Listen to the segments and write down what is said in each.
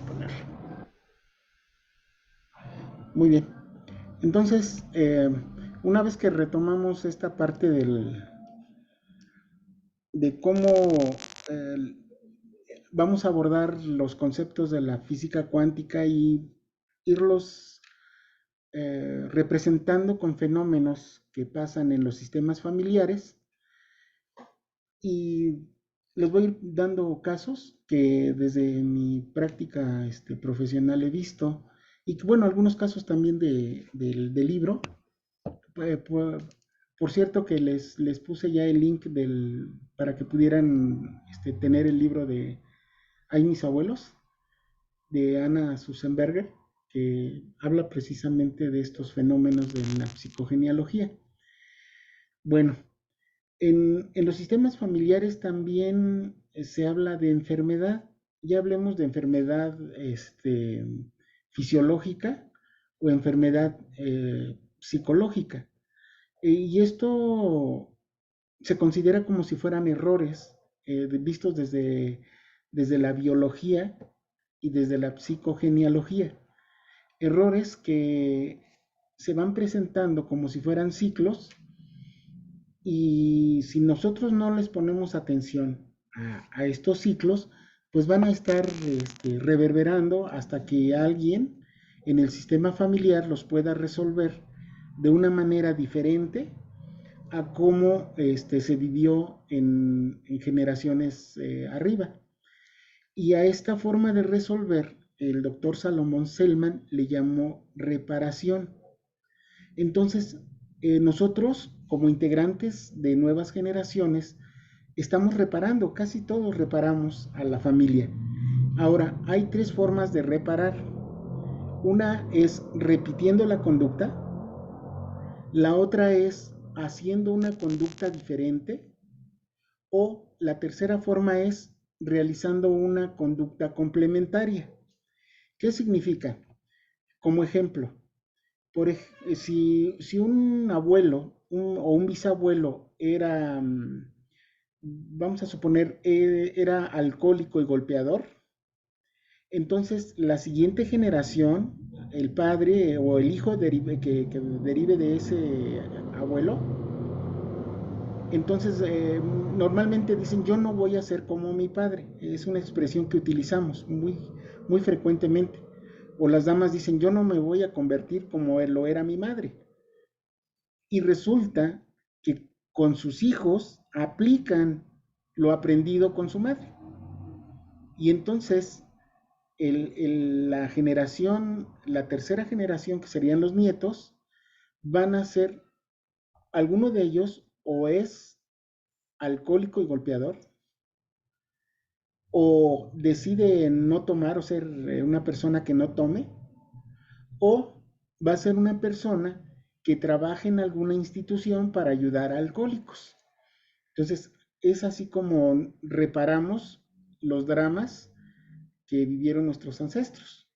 poner. Muy bien. Entonces, una vez que retomamos esta parte de cómo eh, vamos a abordar los conceptos de la física cuántica y irlos representando con fenómenos que pasan en los sistemas familiares, y les voy a ir dando casos que desde mi práctica profesional he visto, y que, bueno, algunos casos también del libro. Por cierto que les puse ya el link para que pudieran tener el libro de Ay, mis abuelos, de Anna Susenberger, que habla precisamente de estos fenómenos de la psicogenealogía. Bueno, en los sistemas familiares también se habla de enfermedad. Ya hablemos de enfermedad fisiológica o enfermedad psicológica. Y esto se considera como si fueran errores vistos desde la biología y desde la psicogenealogía. Errores que se van presentando como si fueran ciclos, y si nosotros no les ponemos atención a estos ciclos, pues van a estar reverberando hasta que alguien en el sistema familiar los pueda resolver de una manera diferente a cómo se vivió en generaciones arriba. Y a esta forma de resolver, el doctor Salomón Selman le llamó reparación. Entonces, nosotros, como integrantes de nuevas generaciones, estamos reparando, casi todos reparamos a la familia. Ahora, hay tres formas de reparar. Una es repitiendo la conducta, la otra es haciendo una conducta diferente, o la tercera forma es realizando una conducta complementaria. ¿Qué significa? Como ejemplo, si un abuelo o un bisabuelo era, vamos a suponer, era alcohólico y golpeador, entonces la siguiente generación, el padre o el hijo que derive de ese abuelo, entonces normalmente dicen: yo no voy a ser como mi padre. Es una expresión que utilizamos muy frecuentemente. O las damas dicen: yo no me voy a convertir como él lo era mi madre. Y resulta que con sus hijos aplican lo aprendido con su madre. Y entonces la tercera generación, que serían los nietos, van a ser, alguno de ellos o es alcohólico y golpeador, o decide no tomar o ser una persona que no tome, o va a ser una persona que trabaje en alguna institución para ayudar a alcohólicos. Entonces, es así como reparamos los dramas que vivieron nuestros ancestros.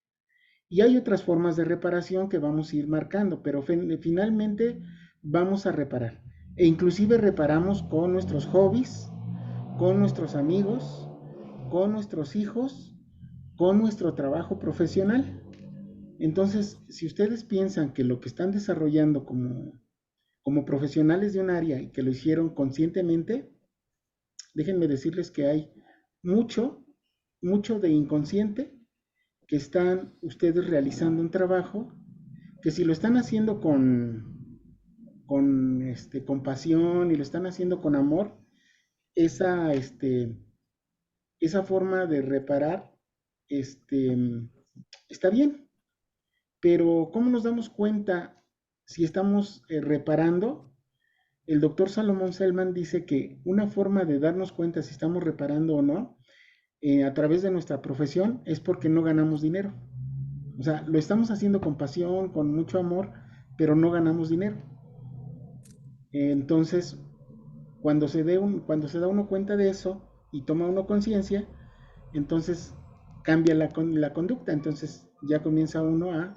Y hay otras formas de reparación que vamos a ir marcando, pero finalmente vamos a reparar. E inclusive reparamos con nuestros hobbies, con nuestros amigos, con nuestros hijos, con nuestro trabajo profesional. Entonces, si ustedes piensan que lo que están desarrollando como profesionales de un área y que lo hicieron conscientemente, déjenme decirles que hay mucho, mucho de inconsciente, que están ustedes realizando un trabajo que, si lo están haciendo con pasión y lo están haciendo con amor, esa, esa forma de reparar este, está bien. Pero ¿cómo nos damos cuenta si estamos reparando? El doctor Salomón Selman dice que una forma de darnos cuenta si estamos reparando o no, a través de nuestra profesión, es porque no ganamos dinero. O sea, lo estamos haciendo con pasión, con mucho amor, pero no ganamos dinero. Entonces, cuando se da uno cuenta de eso y toma uno conciencia, entonces cambia la conducta. Entonces ya comienza uno a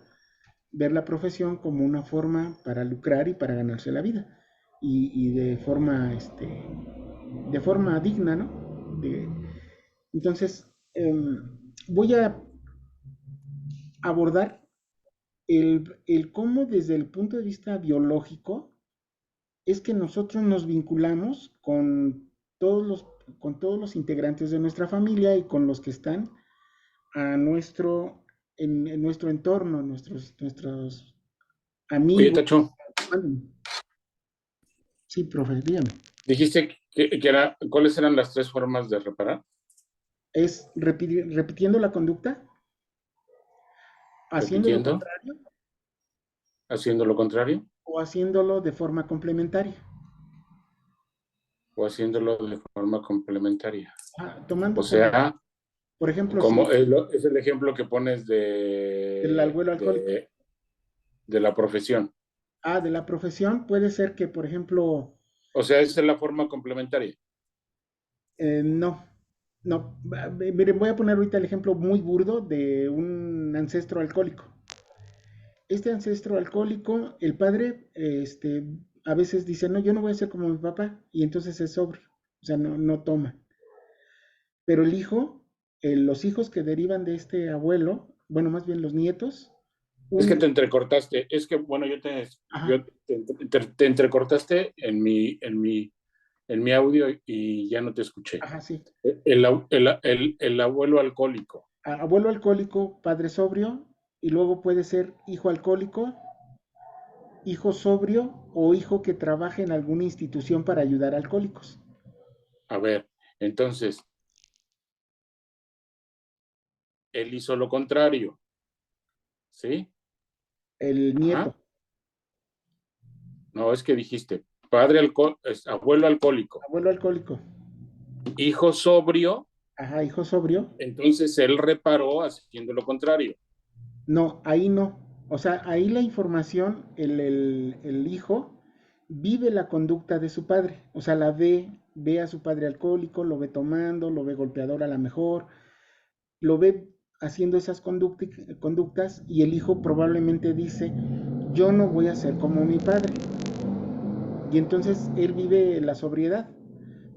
ver la profesión como una forma para lucrar y para ganarse la vida. Y de forma digna, ¿no? Entonces, voy a abordar el cómo desde el punto de vista biológico es que nosotros nos vinculamos todos los, con todos los integrantes de nuestra familia y con los que están a en nuestro entorno, nuestros Oye, amigos. Tacho, Sí, profe, dígame. dijiste ¿cuáles eran las tres formas de reparar? Es repitiendo la conducta, haciendo lo Repitiendo, contrario haciendo lo contrario o haciéndolo de forma complementaria. o haciéndolo de forma complementaria. O Tomando sea, por ejemplo, como si es el ejemplo que pones el abuelo alcohólico. de la profesión. De la profesión puede ser que, por ejemplo, O sea, esa es la forma complementaria. no, no, miren, voy a poner ahorita el ejemplo muy burdo de un ancestro alcohólico. Este ancestro alcohólico, el padre, a veces dice, no, yo no voy a ser como mi papá, y entonces es sobrio, o sea, no toma. Pero el hijo, los hijos que derivan de este abuelo, bueno, más bien los nietos, Es que un, te entrecortaste. Es que, bueno, ajá, te entrecortaste en mi audio y ya no te escuché. ajá, sí, El abuelo alcohólico. abuelo alcohólico, padre sobrio, y luego puede ser hijo alcohólico, hijo sobrio o hijo que trabaje en alguna institución para ayudar a alcohólicos. A ver, entonces, él hizo lo contrario, ¿sí? El Ajá. nieto, No, es que dijiste, abuelo alcohólico, abuelo alcohólico, hijo sobrio, ajá, hijo sobrio. entonces él reparó haciendo lo contrario. No, ahí no. O sea, ahí la información, el hijo vive la conducta de su padre. O sea, ve a su padre alcohólico, lo ve tomando, lo ve golpeador a la mejor, lo ve haciendo esas conductas y el hijo probablemente dice, yo no voy a ser como mi padre. Y entonces él vive la sobriedad.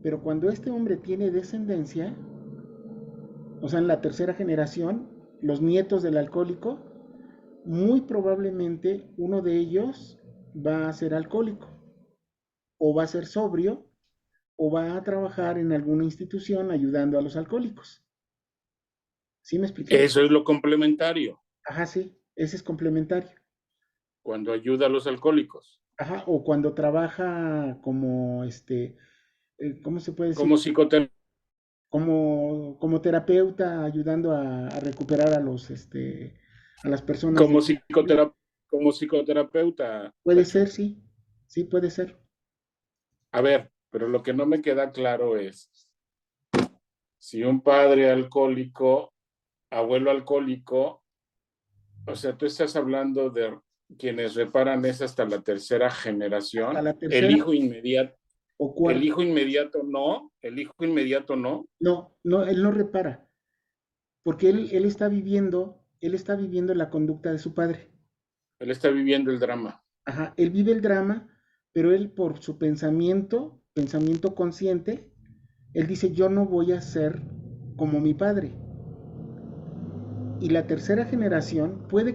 Pero cuando este hombre tiene descendencia, o sea, en la tercera generación, los nietos del alcohólico, muy probablemente uno de ellos va a ser alcohólico, o va a ser sobrio, o va a trabajar en alguna institución ayudando a los alcohólicos. ¿Sí me expliqué? Eso es lo complementario, Ajá, sí, ese es complementario. cuando ayuda a los alcohólicos. Ajá, o cuando trabaja como, ¿cómo se puede decir? Como psicoterapeuta, Como terapeuta ayudando a recuperar a las personas de... como psicoterapeuta, como psicoterapeuta, Puede Tacho. ser, sí, sí puede ser. A ver, pero lo que no me queda claro es si un padre alcohólico, abuelo alcohólico, o sea, tú estás hablando de quienes reparan es hasta la tercera Hasta generación, la tercera o el cuarta. hijo inmediato no, el hijo inmediato no, No, no, él no repara, porque él está viviendo la conducta de su padre. él está viviendo el drama. Ajá, él vive el drama, pero él por su pensamiento consciente, él dice, yo no voy a ser como mi padre. Y la tercera generación puede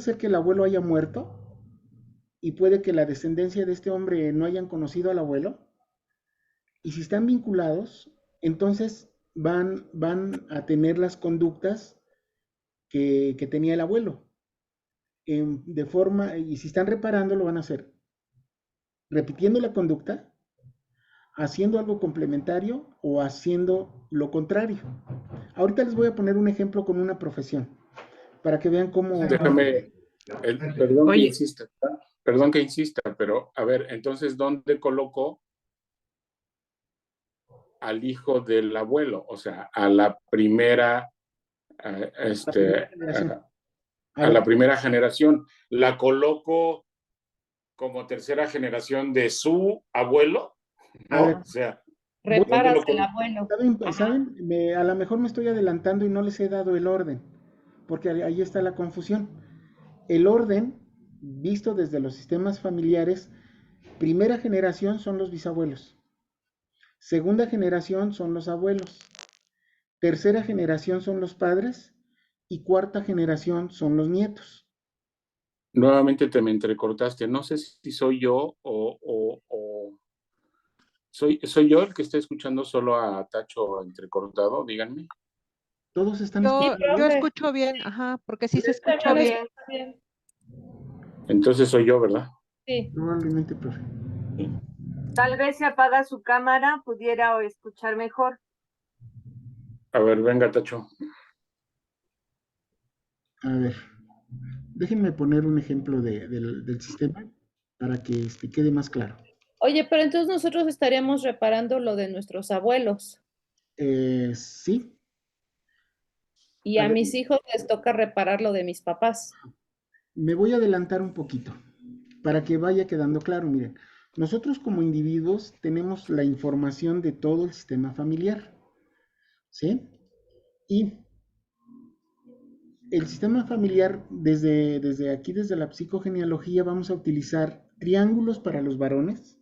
ser que el abuelo haya muerto y puede que la descendencia de este hombre no hayan conocido al abuelo. Y si están vinculados, entonces van a tener las conductas que tenía el abuelo. Y si están reparando, lo van a hacer repitiendo la conducta, haciendo algo complementario o haciendo lo contrario. Ahorita les voy a poner un ejemplo con una profesión para que vean cómo... Déjame, Oye, perdón que insista, pero a ver, entonces, ¿dónde coloco al hijo del abuelo? O sea, a la primera, La primera generación. A a la, la primera generación. ¿La coloco como tercera generación de su abuelo? a ¿No? ver, O sea, voy, ¿dónde reparas lo el coloco? abuelo. Ajá. ¿saben? A lo mejor me estoy adelantando y no les he dado el orden, porque ahí está la confusión. El orden, visto desde los sistemas familiares, primera generación son los bisabuelos, segunda generación son los abuelos, tercera generación son los padres y cuarta generación son los nietos. Nuevamente te me entrecortaste. No sé si soy yo o soy yo el que está escuchando solo a Tacho entrecortado, díganme. Todos están Yo, escuchando yo bien. escucho bien, ajá, porque sí se escucha Escucha bien. bien. Entonces soy yo, ¿verdad? Sí. Probablemente, profe. Tal vez si apaga su cámara pudiera escuchar mejor. A ver, venga, Tacho. A ver, déjenme poner un ejemplo del sistema para que quede más claro. Oye, pero entonces nosotros estaríamos reparando lo de nuestros abuelos Sí, y a a ver, mis hijos les toca reparar lo de mis papás. me voy a adelantar un poquito para que vaya quedando claro. Miren, nosotros como individuos tenemos la información de todo el sistema familiar, ¿sí? Y el sistema familiar, desde aquí, desde la psicogenealogía, vamos a utilizar triángulos para los varones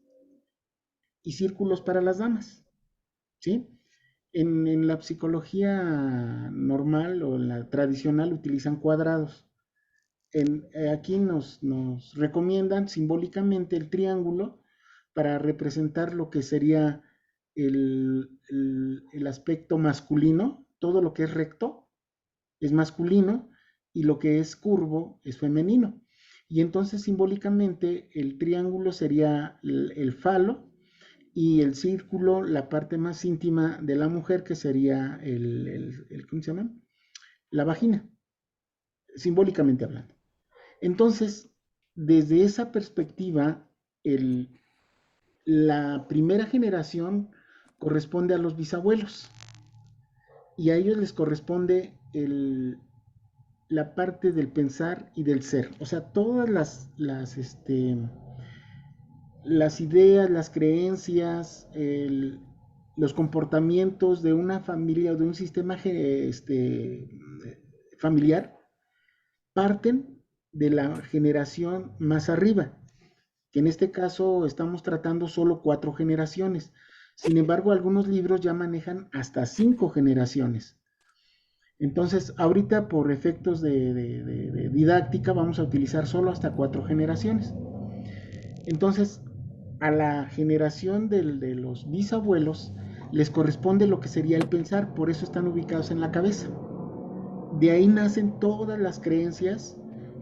y círculos para las damas, ¿sí? En la psicología normal o en la tradicional utilizan cuadrados. Aquí nos recomiendan simbólicamente el triángulo para representar lo que sería el aspecto masculino, todo lo que es recto es masculino y lo que es curvo es femenino. Y entonces simbólicamente el triángulo sería el falo y el círculo la parte más íntima de la mujer, que sería ¿cómo se llama? La vagina, simbólicamente hablando. Entonces, desde esa perspectiva, la primera generación corresponde a los bisabuelos y a ellos les corresponde la parte del pensar y del ser. O sea, todas las ideas, las creencias, los comportamientos de una familia o de un sistema familiar parten de la generación más arriba, que en este caso estamos tratando solo 4 generaciones. Sin embargo, algunos libros ya manejan hasta 5 generaciones. Entonces, ahorita por efectos de didáctica vamos a utilizar solo hasta 4 generaciones. Entonces, a la generación de los bisabuelos les corresponde lo que sería el pensar, por eso están ubicados en la cabeza. De ahí nacen todas las creencias,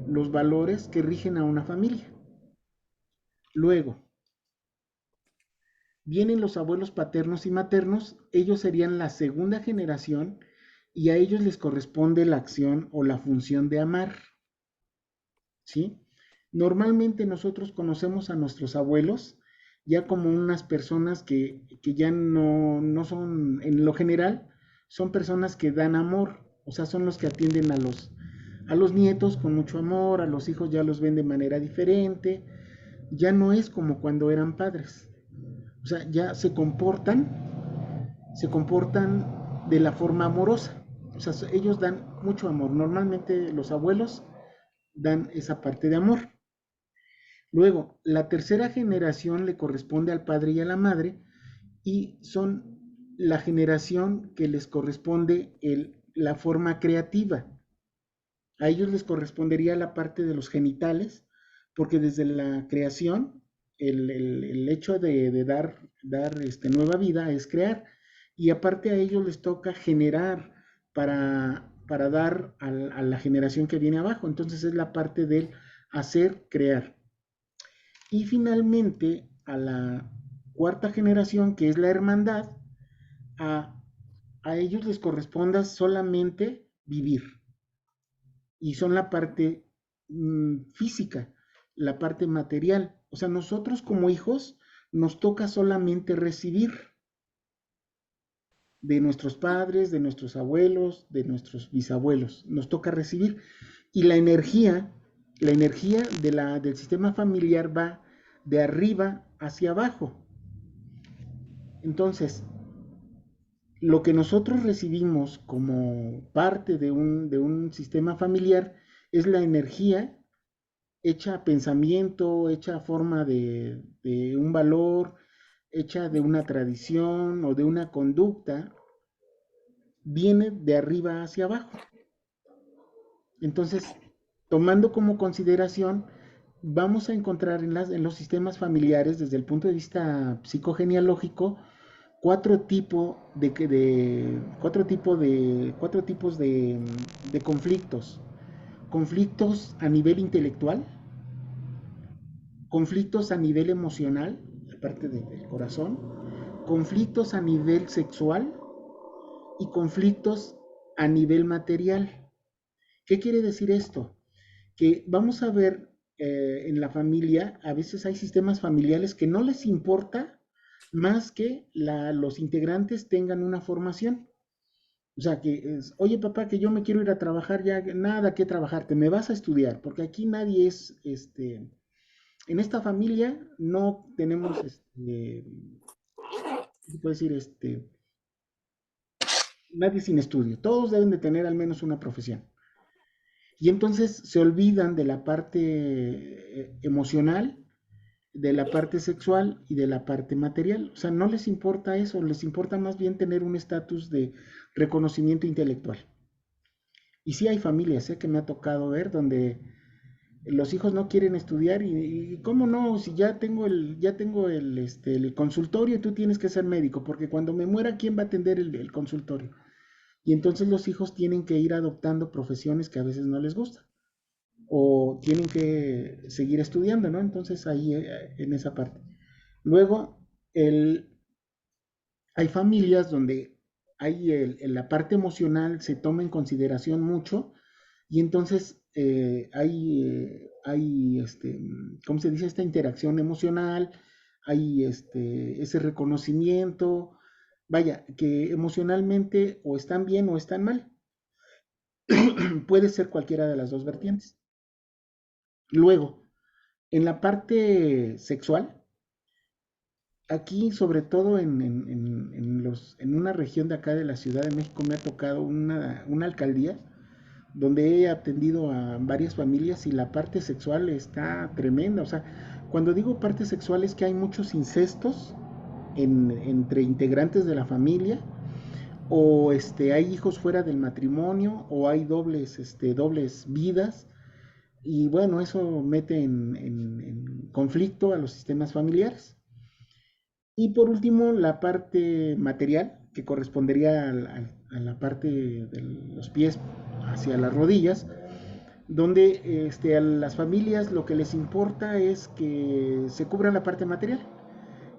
los valores que rigen a una familia. Luego, vienen los abuelos paternos y maternos, ellos serían la segunda generación y a ellos les corresponde la acción o la función de amar, ¿sí? Normalmente nosotros conocemos a nuestros abuelos ya como unas personas que ya no son, en lo general, son personas que dan amor, o sea, son los que atienden a los nietos con mucho amor, a los hijos ya los ven de manera diferente, ya no es como cuando eran padres, o sea, ya se comportan de la forma amorosa, o sea, ellos dan mucho amor, normalmente los abuelos dan esa parte de amor. Luego, la tercera generación le corresponde al padre y a la madre y son la generación que les corresponde la forma creativa. A ellos les correspondería la parte de los genitales, porque desde la creación, el hecho de dar nueva vida es crear, y aparte a ellos les toca generar para dar a la generación que viene abajo. Entonces es la parte del hacer, crear. Y finalmente, a la cuarta generación, que es la hermandad, a, a ellos les corresponda solamente vivir. Y son la parte física, la parte material. O sea, nosotros como hijos nos toca solamente recibir de nuestros padres, de nuestros abuelos, de nuestros bisabuelos. Nos toca recibir. Y la energía del sistema familiar va de arriba hacia abajo. Entonces, lo que nosotros recibimos como parte de un sistema familiar es la energía hecha pensamiento, hecha forma de un valor, hecha de una tradición o de una conducta, viene de arriba hacia abajo. Entonces, tomando como consideración, vamos a encontrar en los sistemas familiares, desde el punto de vista psicogenealógico, cuatro tipos de conflictos. Conflictos a nivel intelectual, conflictos a nivel emocional, la parte del corazón, conflictos a nivel sexual y conflictos a nivel material. ¿Qué quiere decir esto? Que vamos a ver en la familia, a veces hay sistemas familiares que no les importa más que los integrantes tengan una formación. O sea, oye papá, que yo me quiero ir a trabajar, ya nada que trabajar, te me vas a estudiar, porque aquí nadie es, en esta familia no tenemos, ¿qué se puede decir? Nadie sin estudio, todos deben de tener al menos una profesión. Y entonces se olvidan de la parte emocional, de la parte sexual y de la parte material. O sea, no les importa eso, les importa más bien tener un estatus de reconocimiento intelectual. Y sí hay familias, que me ha tocado ver donde los hijos no quieren estudiar y cómo no, si ya tengo el consultorio y tú tienes que ser médico, porque cuando me muera, ¿quién va a atender el consultorio? Y entonces los hijos tienen que ir adoptando profesiones que a veces no les gustan o tienen que seguir estudiando, ¿no? Entonces ahí en esa parte. Luego, hay familias donde en la parte emocional se toma en consideración mucho y entonces ¿cómo se dice? Esta interacción emocional, hay ese reconocimiento, vaya, que emocionalmente o están bien o están mal. Puede ser cualquiera de las dos vertientes. Luego, en la parte sexual, aquí sobre todo en una región de acá de la Ciudad de México me ha tocado una alcaldía donde he atendido a varias familias y la parte sexual está tremenda. O sea, cuando digo parte sexual es que hay muchos incestos entre integrantes de la familia, o hay hijos fuera del matrimonio, o hay dobles vidas, y bueno, eso mete en conflicto a los sistemas familiares. Y por último, la parte material, que correspondería a la parte de los pies hacia las rodillas, donde a las familias lo que les importa es que se cubra la parte material.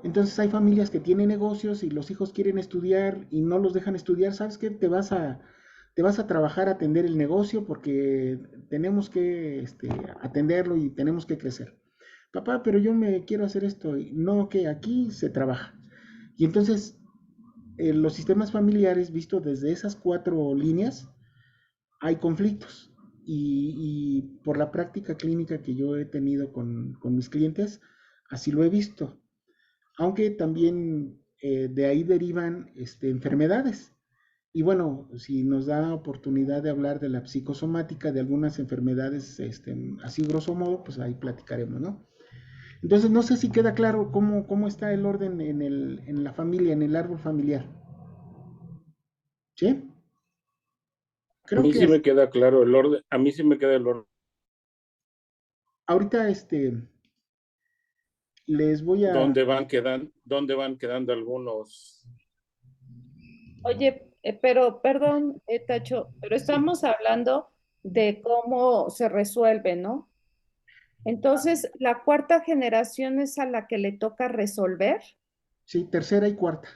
Entonces hay familias que tienen negocios y los hijos quieren estudiar y no los dejan estudiar. ¿Sabes qué? Te vas a trabajar a atender el negocio porque tenemos que atenderlo y tenemos que crecer. Papá, pero yo me quiero hacer esto. Y no, que aquí se trabaja. Y entonces los sistemas familiares, visto desde esas cuatro líneas, hay conflictos. Y por la práctica clínica que yo he tenido con mis clientes, así lo he visto. Aunque también de ahí derivan enfermedades. Y bueno, si nos da oportunidad de hablar de la psicosomática, de algunas enfermedades, así grosso modo, pues ahí platicaremos, ¿no? Entonces, no sé si queda claro cómo está el orden en la familia, en el árbol familiar. ¿Sí? A Creo mí sí que me queda claro el orden, a mí sí me queda el orden. ahorita les voy a... ¿Dónde van quedando algunos? Oye, pero perdón, Tacho, pero estamos hablando de cómo se resuelve, ¿no? Entonces, ¿la cuarta generación es a la que le toca resolver? Sí, tercera y cuarta.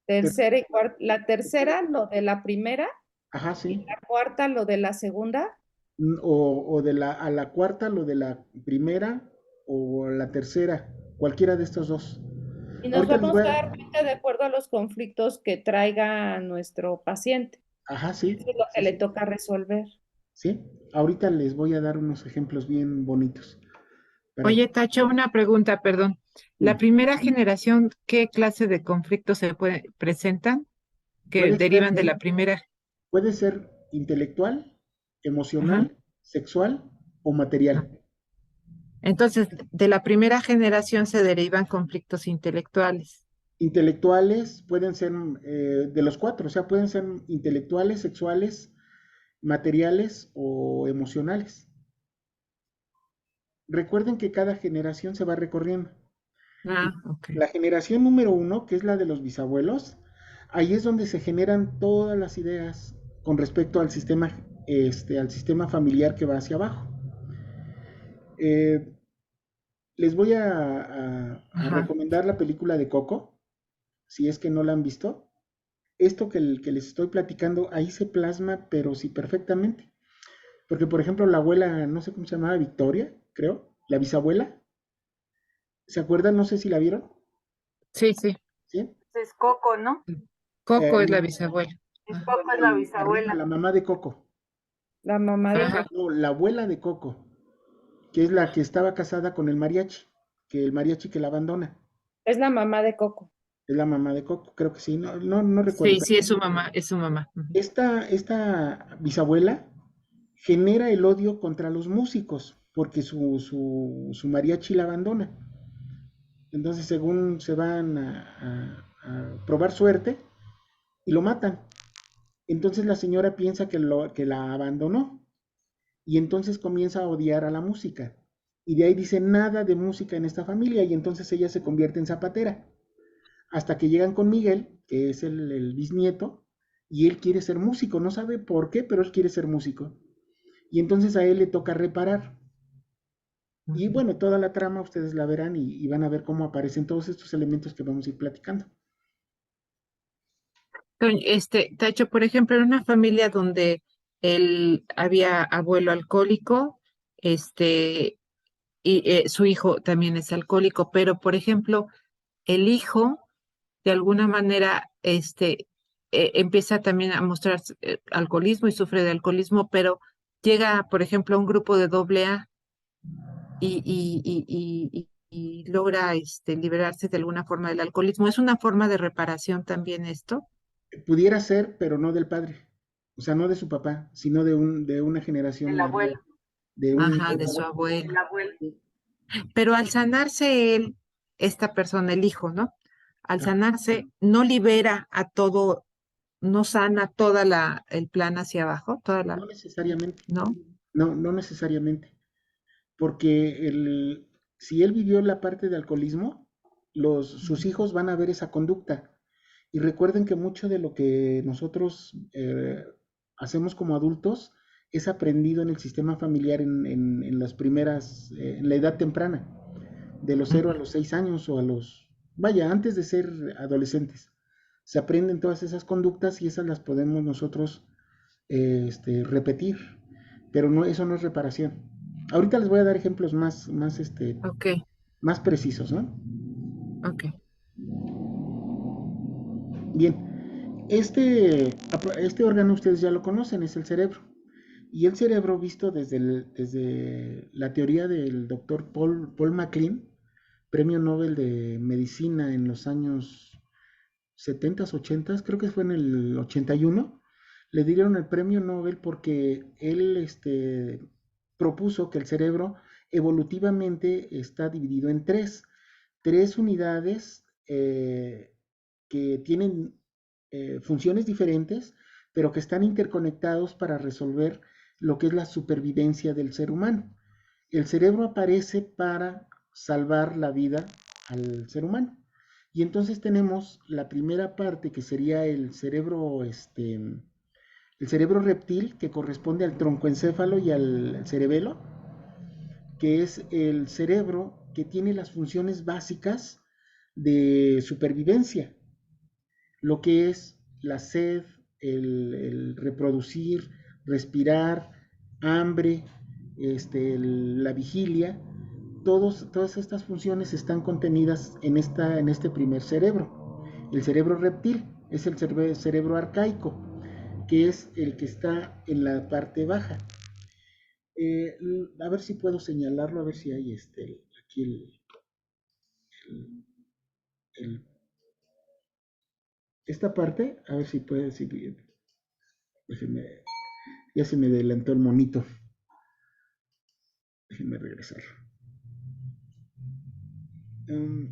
Tercera y cuarta. La tercera, lo de la primera, Ajá, y sí. la cuarta, lo de la segunda. O a la cuarta, lo de la primera, o la tercera, cualquiera de estos dos. Y nos Ahorita les vamos voy a dar a... cuenta de acuerdo a los conflictos que traiga nuestro paciente. Ajá, sí, Eso es lo que sí, le sí. toca resolver. Sí, ahorita les voy a dar unos ejemplos bien bonitos. Para que... Oye, Tacho, una pregunta, perdón. La Dime. primera generación, ¿qué clase de conflictos presentan que Puede ser, derivan de la primera? puede ser intelectual, Ajá. emocional, sexual o Ajá. material. Entonces, de la primera generación se derivan conflictos intelectuales. Intelectuales pueden ser de los cuatro, o sea, pueden ser intelectuales, sexuales, materiales o emocionales. Recuerden que cada generación se va recorriendo. Ok. La generación número 1, que es la de los bisabuelos, ahí es donde se generan todas las ideas con respecto al sistema familiar que va hacia abajo. Eh, Les voy a Ajá. recomendar la película de Coco, si es que no la han visto. Esto que les estoy platicando, ahí se plasma, pero sí perfectamente. Porque, por ejemplo, la abuela, no sé cómo se llamaba, Victoria, creo, la bisabuela, ¿se acuerdan? No sé si la vieron, Sí, sí. ¿sí? Es Coco, ¿no? Coco es la No, bisabuela. Es Ajá. Coco es la arriba, bisabuela. la mamá de Coco. La mamá de Ajá. Coco No, la abuela de Coco, que es la que estaba casada con el mariachi, que el mariachi que la abandona. es la mamá de Coco. Es la mamá de Coco, creo que sí, no recuerdo. Sí, sí, es su mamá, es su mamá. Ujú. Esta bisabuela genera el odio contra los músicos porque su mariachi la abandona. Entonces, según se van a probar suerte y lo matan. Entonces la señora piensa que la abandonó y entonces comienza a odiar a la música. Y de ahí dice nada de música en esta familia y entonces ella se convierte en zapatera. Hasta que llegan con Miguel, que es el bisnieto, y él quiere ser músico, no sabe por qué, pero él quiere ser músico. Y entonces a él le toca reparar. Y Ujú. bueno, toda la trama ustedes la verán y van a ver cómo aparecen todos estos elementos que vamos a ir platicando. Tacho, por ejemplo, en una familia donde él había abuelo alcohólico, este, y su hijo también es alcohólico, pero por ejemplo, el hijo de alguna manera empieza también a mostrar alcoholismo y sufre de alcoholismo, pero llega, por ejemplo, a un grupo de doble A y logra liberarse de alguna forma del alcoholismo. ¿Es una forma de reparación también esto? Pudiera ser, pero no del padre. O sea, no de su papá, sino de una generación El arriba. abuelo, De un... Ajá, de su el abuelo. abuelo. Pero al sanarse él, esta persona, el hijo, ¿no? Al Ah, sanarse, no libera a todo, no sana toda el plan hacia abajo, no necesariamente. ¿no? No necesariamente. Porque si él vivió la parte de alcoholismo, sus hijos van a ver esa conducta. Y recuerden que mucho de lo que nosotros hacemos como adultos es aprendido en el sistema familiar en las primeras, en la edad temprana, de los 0 a los 6 años o vaya, antes de ser adolescentes. Se aprenden todas esas conductas y esas las podemos nosotros repetir, pero no, eso no es reparación. Ahorita les voy a dar ejemplos Ok, más precisos, ¿no? ok. Bien, este órgano ustedes ya lo conocen, es el cerebro. Y el cerebro visto desde la teoría del doctor Paul MacLean, premio Nobel de Medicina en los años 70, 80, creo que fue en el 81, le dieron el premio Nobel porque él propuso que el cerebro evolutivamente está dividido en tres unidades que tienen funciones diferentes, pero que están interconectados para resolver lo que es la supervivencia del ser humano. El cerebro aparece para salvar la vida al ser humano. Y entonces tenemos la primera parte que sería el cerebro reptil, que corresponde al troncoencéfalo y al cerebelo, que es el cerebro que tiene las funciones básicas de supervivencia, lo que es la sed, el reproducir, respirar, hambre, la vigilia, todas estas funciones están contenidas en este primer cerebro. El cerebro reptil es el cerebro arcaico, que es el que está en la parte baja. A ver si puedo señalarlo, a ver si hay aquí el- esta parte, a ver si puede, si, déjenme, ya se me adelantó el monito, déjenme regresar. Um,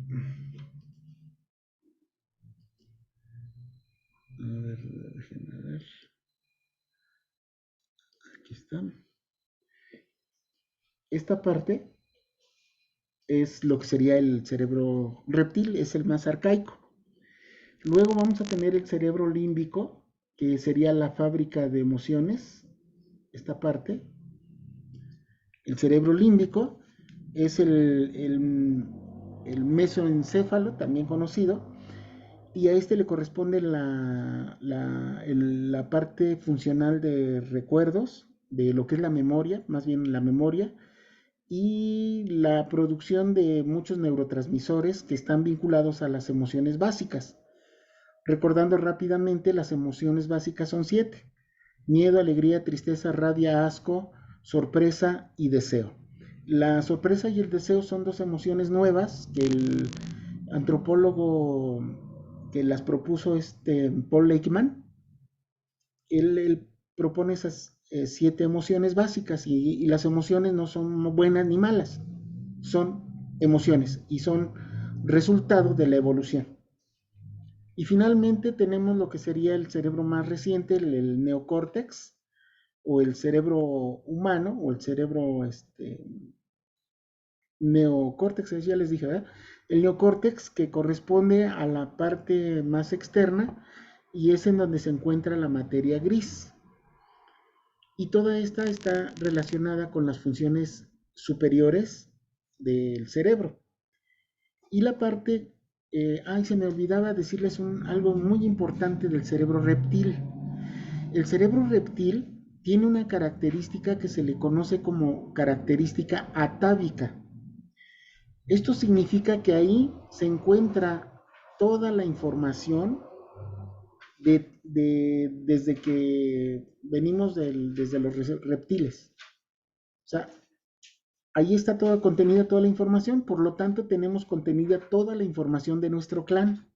a ver, déjenme ver. Aquí está. Esta parte es lo que sería el cerebro reptil, es el más arcaico. Luego vamos a tener el cerebro límbico, que sería la fábrica de emociones, esta parte. El cerebro límbico es el mesoencéfalo, también conocido, y a este le corresponde la parte funcional de recuerdos, de lo que es la memoria, más bien la memoria, y la producción de muchos neurotransmisores que están vinculados a las emociones básicas. Recordando rápidamente, las emociones básicas son 7: miedo, alegría, tristeza, rabia, asco, sorpresa y deseo. La sorpresa y el deseo son dos emociones nuevas que el antropólogo que las propuso, Paul Ekman, él propone esas 7 emociones básicas, y las emociones no son buenas ni malas, son emociones y son resultado de la evolución. Y finalmente tenemos lo que sería el cerebro más reciente, el neocórtex, o el cerebro humano, o el cerebro neocórtex, ya les dije, ¿verdad? El neocórtex, que corresponde a la parte más externa, y es en donde se encuentra la materia gris. Y toda esta está relacionada con las funciones superiores del cerebro. Y la parte, se me olvidaba decirles algo muy importante del cerebro reptil. El cerebro reptil tiene una característica que se le conoce como característica atávica. Esto significa que ahí se encuentra toda la información desde que venimos desde los reptiles. O sea, ahí está toda contenida toda la información, por lo tanto tenemos contenida toda la información de nuestro clan.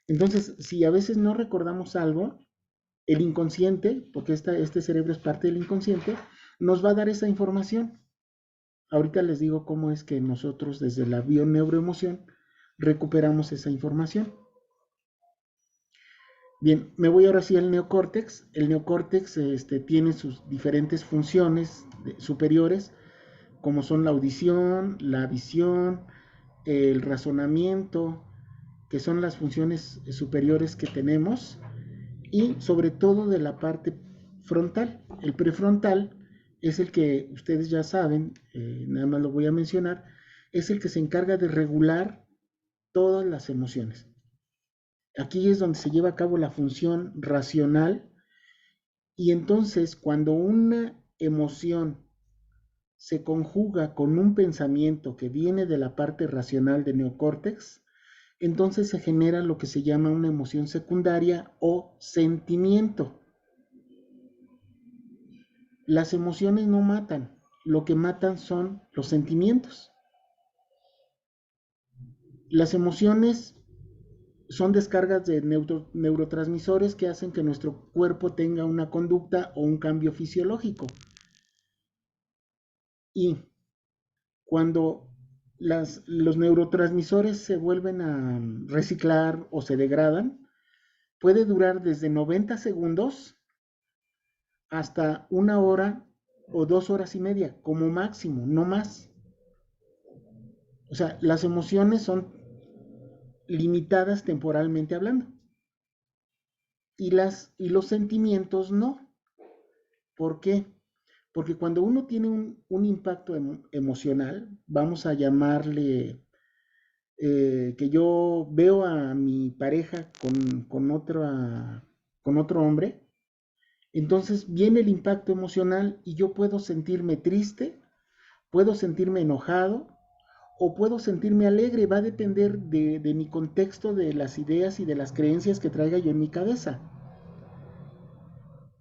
Entonces, si a veces no recordamos algo, el inconsciente, porque este cerebro es parte del inconsciente, nos va a dar esa información. Ahorita les digo cómo es que nosotros desde la bioneuroemoción recuperamos esa información. Bien, me voy ahora sí al neocórtex. El neocórtex tiene sus diferentes funciones superiores, como son la audición, la visión, el razonamiento, que son las funciones superiores que tenemos, y sobre todo de la parte frontal. El prefrontal es el que ustedes ya saben, nada más lo voy a mencionar, es el que se encarga de regular todas las emociones. Aquí es donde se lleva a cabo la función racional, y entonces cuando una emoción se conjuga con un pensamiento que viene de la parte racional del neocórtex, entonces se genera lo que se llama una emoción secundaria o sentimiento. Las emociones no matan, lo que matan son los sentimientos. Las emociones son descargas de neurotransmisores que hacen que nuestro cuerpo tenga una conducta o un cambio fisiológico. Y cuando los neurotransmisores se vuelven a reciclar o se degradan, puede durar desde 90 segundos hasta 1 hora o 2 horas y media, como máximo, no más. O sea, las emociones son limitadas temporalmente hablando. Y los sentimientos no. ¿Por qué? Porque cuando uno tiene un impacto emocional, vamos a llamarle que yo veo a mi pareja con otro hombre, entonces viene el impacto emocional y yo puedo sentirme triste, puedo sentirme enojado o puedo sentirme alegre. Va a depender de mi contexto, de las ideas y de las creencias que traiga yo en mi cabeza.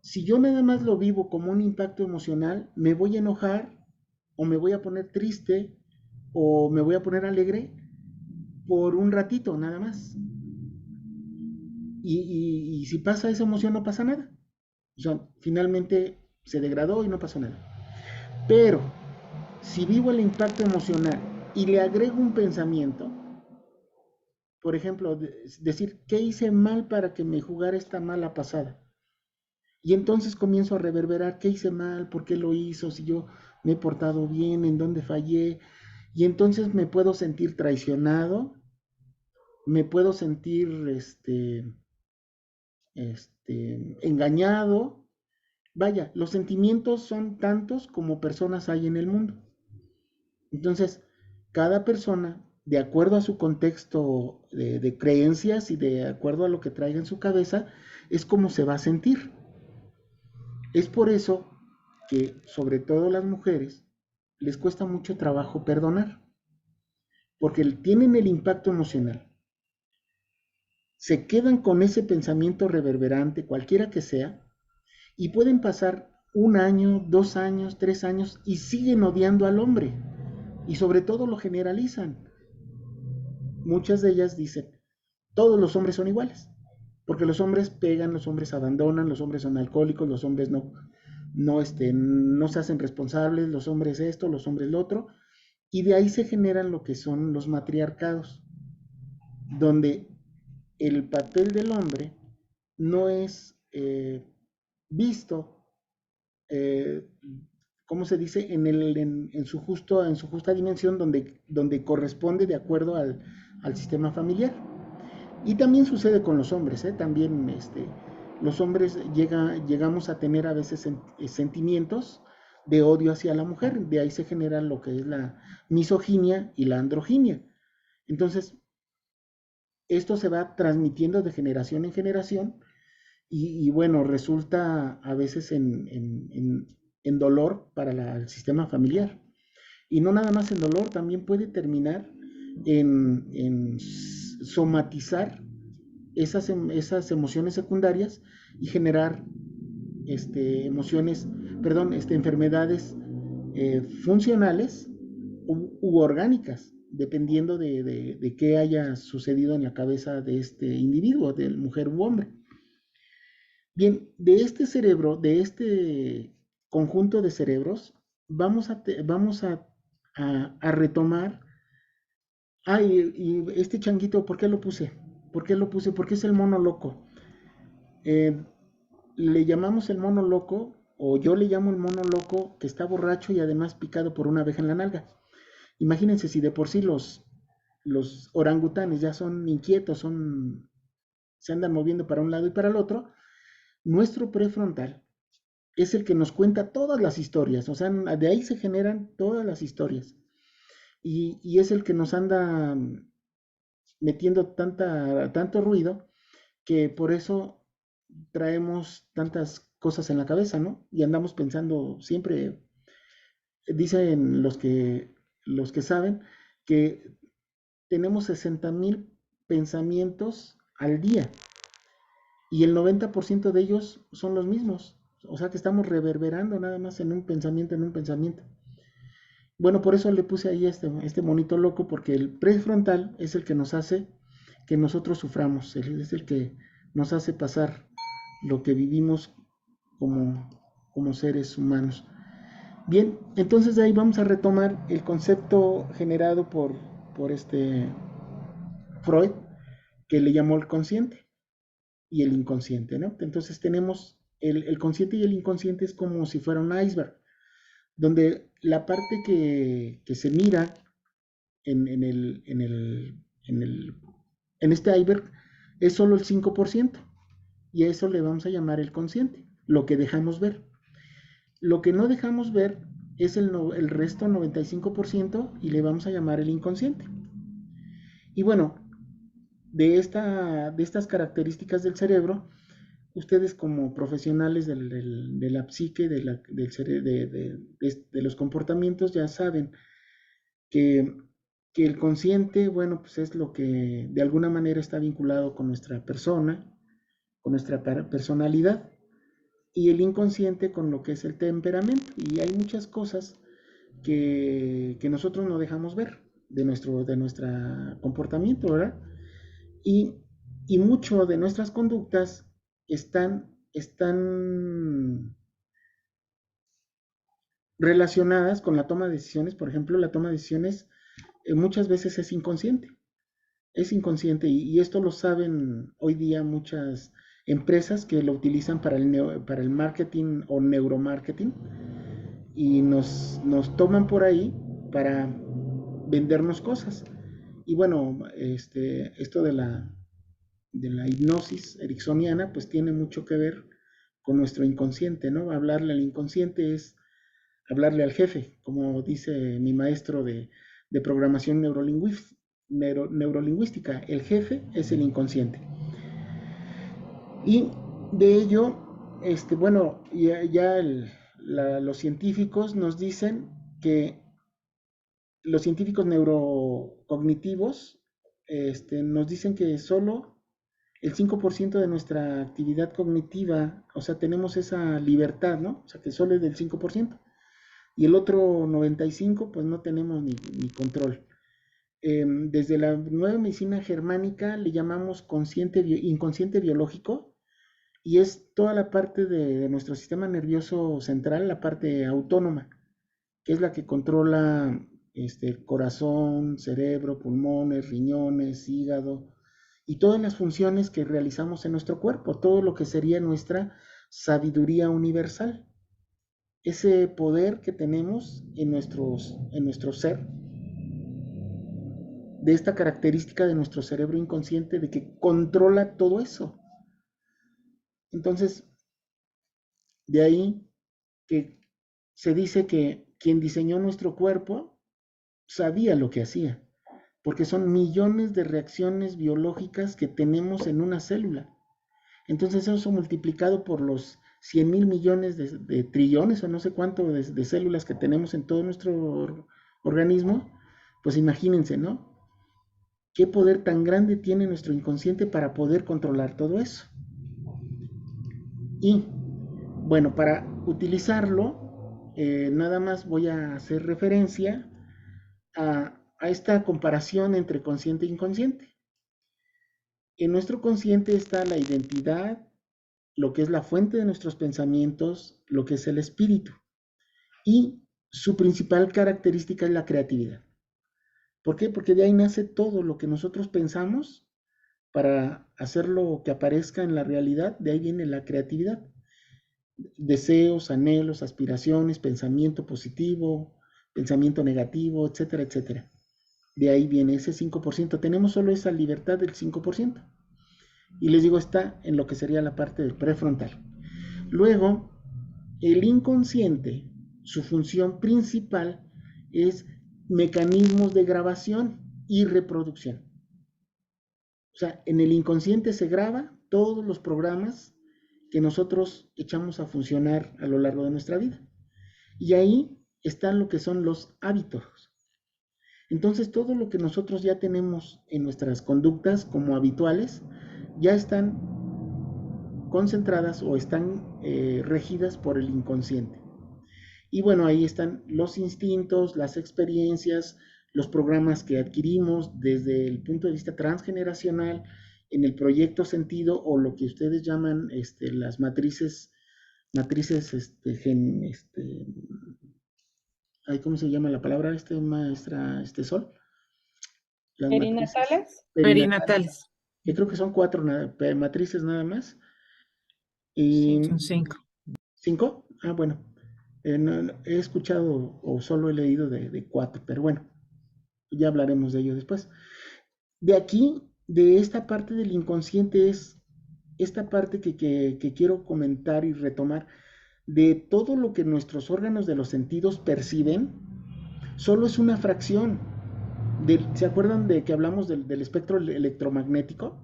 Si yo nada más lo vivo como un impacto emocional, me voy a enojar o me voy a poner triste o me voy a poner alegre por un ratito nada más. Y si pasa esa emoción, no pasa nada. O sea, finalmente se degradó y no pasó nada. Pero si vivo el impacto emocional y le agrego un pensamiento, por ejemplo, decir, ¿qué hice mal para que me jugara esta mala pasada? Y entonces comienzo a reverberar qué hice mal, por qué lo hizo, si yo me he portado bien, en dónde fallé. Y entonces me puedo sentir traicionado, me puedo sentir engañado. Vaya, los sentimientos son tantos como personas hay en el mundo. Entonces, cada persona, de acuerdo a su contexto de creencias y de acuerdo a lo que traiga en su cabeza, es como se va a sentir. Es por eso que, sobre todo las mujeres, les cuesta mucho trabajo perdonar, porque tienen el impacto emocional. Se quedan con ese pensamiento reverberante, cualquiera que sea, y pueden pasar 1 año, 2 años, 3 años y siguen odiando al hombre. Y sobre todo lo generalizan. Muchas de ellas dicen, todos los hombres son iguales, porque los hombres pegan, los hombres abandonan, los hombres son alcohólicos, los hombres no se hacen responsables, los hombres esto, los hombres lo otro, y de ahí se generan lo que son los matriarcados, donde el papel del hombre no es visto, eh, ¿cómo se dice? En su justa dimensión, donde corresponde de acuerdo al sistema familiar. Y también sucede con los hombres, ¿eh? También los hombres llegamos a tener a veces sentimientos de odio hacia la mujer, de ahí se genera lo que es la misoginia y la androginia. Entonces, esto se va transmitiendo de generación en generación y bueno, resulta a veces en dolor para el sistema familiar. Y no nada más en dolor, también puede terminar en somatizar esas emociones secundarias y generar enfermedades funcionales u orgánicas, dependiendo de qué haya sucedido en la cabeza de este individuo, de mujer u hombre. Bien, de este cerebro, de este conjunto de cerebros, vamos a retomar. Y este changuito, ¿por qué lo puse? ¿Por qué lo puse? Porque es el mono loco. Le llamamos el mono loco, o yo le llamo el mono loco, que está borracho y además picado por una abeja en la nalga. Imagínense si de por sí los orangutanes ya son inquietos, se andan moviendo para un lado y para el otro. Nuestro prefrontal es el que nos cuenta todas las historias, o sea, de ahí se generan todas las historias. Y es el que nos anda metiendo tanto ruido que por eso traemos tantas cosas en la cabeza, ¿no? Y andamos pensando siempre, dicen los que saben, que tenemos 60,000 pensamientos al día y el 90% de ellos son los mismos. O sea que estamos reverberando nada más en un pensamiento, Bueno, por eso le puse ahí este monito loco, porque el prefrontal es el que nos hace que nosotros suframos, es el que nos hace pasar lo que vivimos como seres humanos. Bien, entonces de ahí vamos a retomar el concepto generado por Freud, que le llamó el consciente y el inconsciente, ¿no? Entonces tenemos el consciente y el inconsciente es como si fuera un iceberg, donde la parte que se mira en este iceberg es solo el 5%, y a eso le vamos a llamar el consciente, lo que dejamos ver. Lo que no dejamos ver es el resto 95% y le vamos a llamar el inconsciente. Y bueno, de estas características del cerebro, ustedes como profesionales de la psique, de los comportamientos, ya saben que el consciente, bueno, pues es lo que de alguna manera está vinculado con nuestra persona, con nuestra personalidad, y el inconsciente con lo que es el temperamento. Y hay muchas cosas que nosotros no dejamos ver de nuestro comportamiento, ¿verdad? Y mucho de nuestras conductas están relacionadas con la toma de decisiones. Por ejemplo, la toma de decisiones muchas veces es inconsciente y esto lo saben hoy día muchas empresas que lo utilizan para el marketing o neuromarketing y nos toman por ahí para vendernos cosas. Y bueno, esto de la hipnosis ericksoniana pues tiene mucho que ver con nuestro inconsciente, ¿no? Hablarle al inconsciente es hablarle al jefe, como dice mi maestro de programación neurolingüística. El jefe es el inconsciente. Y de ello, bueno, los científicos nos dicen que los científicos neurocognitivos nos dicen que solo el 5% de nuestra actividad cognitiva, o sea, tenemos esa libertad, ¿no? O sea, que solo es del 5%. Y el otro 95%, pues no tenemos ni control. Desde la nueva medicina germánica le llamamos inconsciente biológico, y es toda la parte de nuestro sistema nervioso central, la parte autónoma, que es la que controla corazón, cerebro, pulmones, riñones, hígado y todas las funciones que realizamos en nuestro cuerpo, todo lo que sería nuestra sabiduría universal, ese poder que tenemos en nuestro ser, de esta característica de nuestro cerebro inconsciente de que controla todo eso. Entonces, de ahí que se dice que quien diseñó nuestro cuerpo sabía lo que hacía, porque son millones de reacciones biológicas que tenemos en una célula. Entonces eso multiplicado por los 100,000 millones de trillones o no sé cuánto de células que tenemos en todo nuestro organismo, pues imagínense, ¿no? ¿Qué poder tan grande tiene nuestro inconsciente para poder controlar todo eso? Y bueno, para utilizarlo, nada más voy a hacer referencia a esta comparación entre consciente e inconsciente. En nuestro consciente está la identidad, lo que es la fuente de nuestros pensamientos, lo que es el espíritu. Y su principal característica es la creatividad. ¿Por qué? Porque de ahí nace todo lo que nosotros pensamos para hacerlo que aparezca en la realidad. De ahí viene la creatividad. Deseos, anhelos, aspiraciones, pensamiento positivo, pensamiento negativo, etcétera, etcétera. De ahí viene ese 5%. Tenemos solo esa libertad del 5%. Y les digo, está en lo que sería la parte del prefrontal. Luego, el inconsciente, su función principal es mecanismos de grabación y reproducción. O sea, en el inconsciente se graba todos los programas que nosotros echamos a funcionar a lo largo de nuestra vida. Y ahí están lo que son los hábitos. Entonces, todo lo que nosotros ya tenemos en nuestras conductas como habituales, ya están concentradas o están regidas por el inconsciente. Y bueno, ahí están los instintos, las experiencias, los programas que adquirimos desde el punto de vista transgeneracional en el proyecto sentido o lo que ustedes llaman las matrices, ¿cómo se llama la palabra, maestra, Sol? Las ¿Perinatales? Perinatales. Yo creo que son 4 matrices nada más. Y Son 5. ¿5? Ah, bueno. No, he escuchado o solo he leído de 4, pero bueno, ya hablaremos de ello después. De aquí, de esta parte del inconsciente es esta parte que quiero comentar y retomar, de todo lo que nuestros órganos de los sentidos perciben, solo es una fracción. ¿Se acuerdan de que hablamos del espectro electromagnético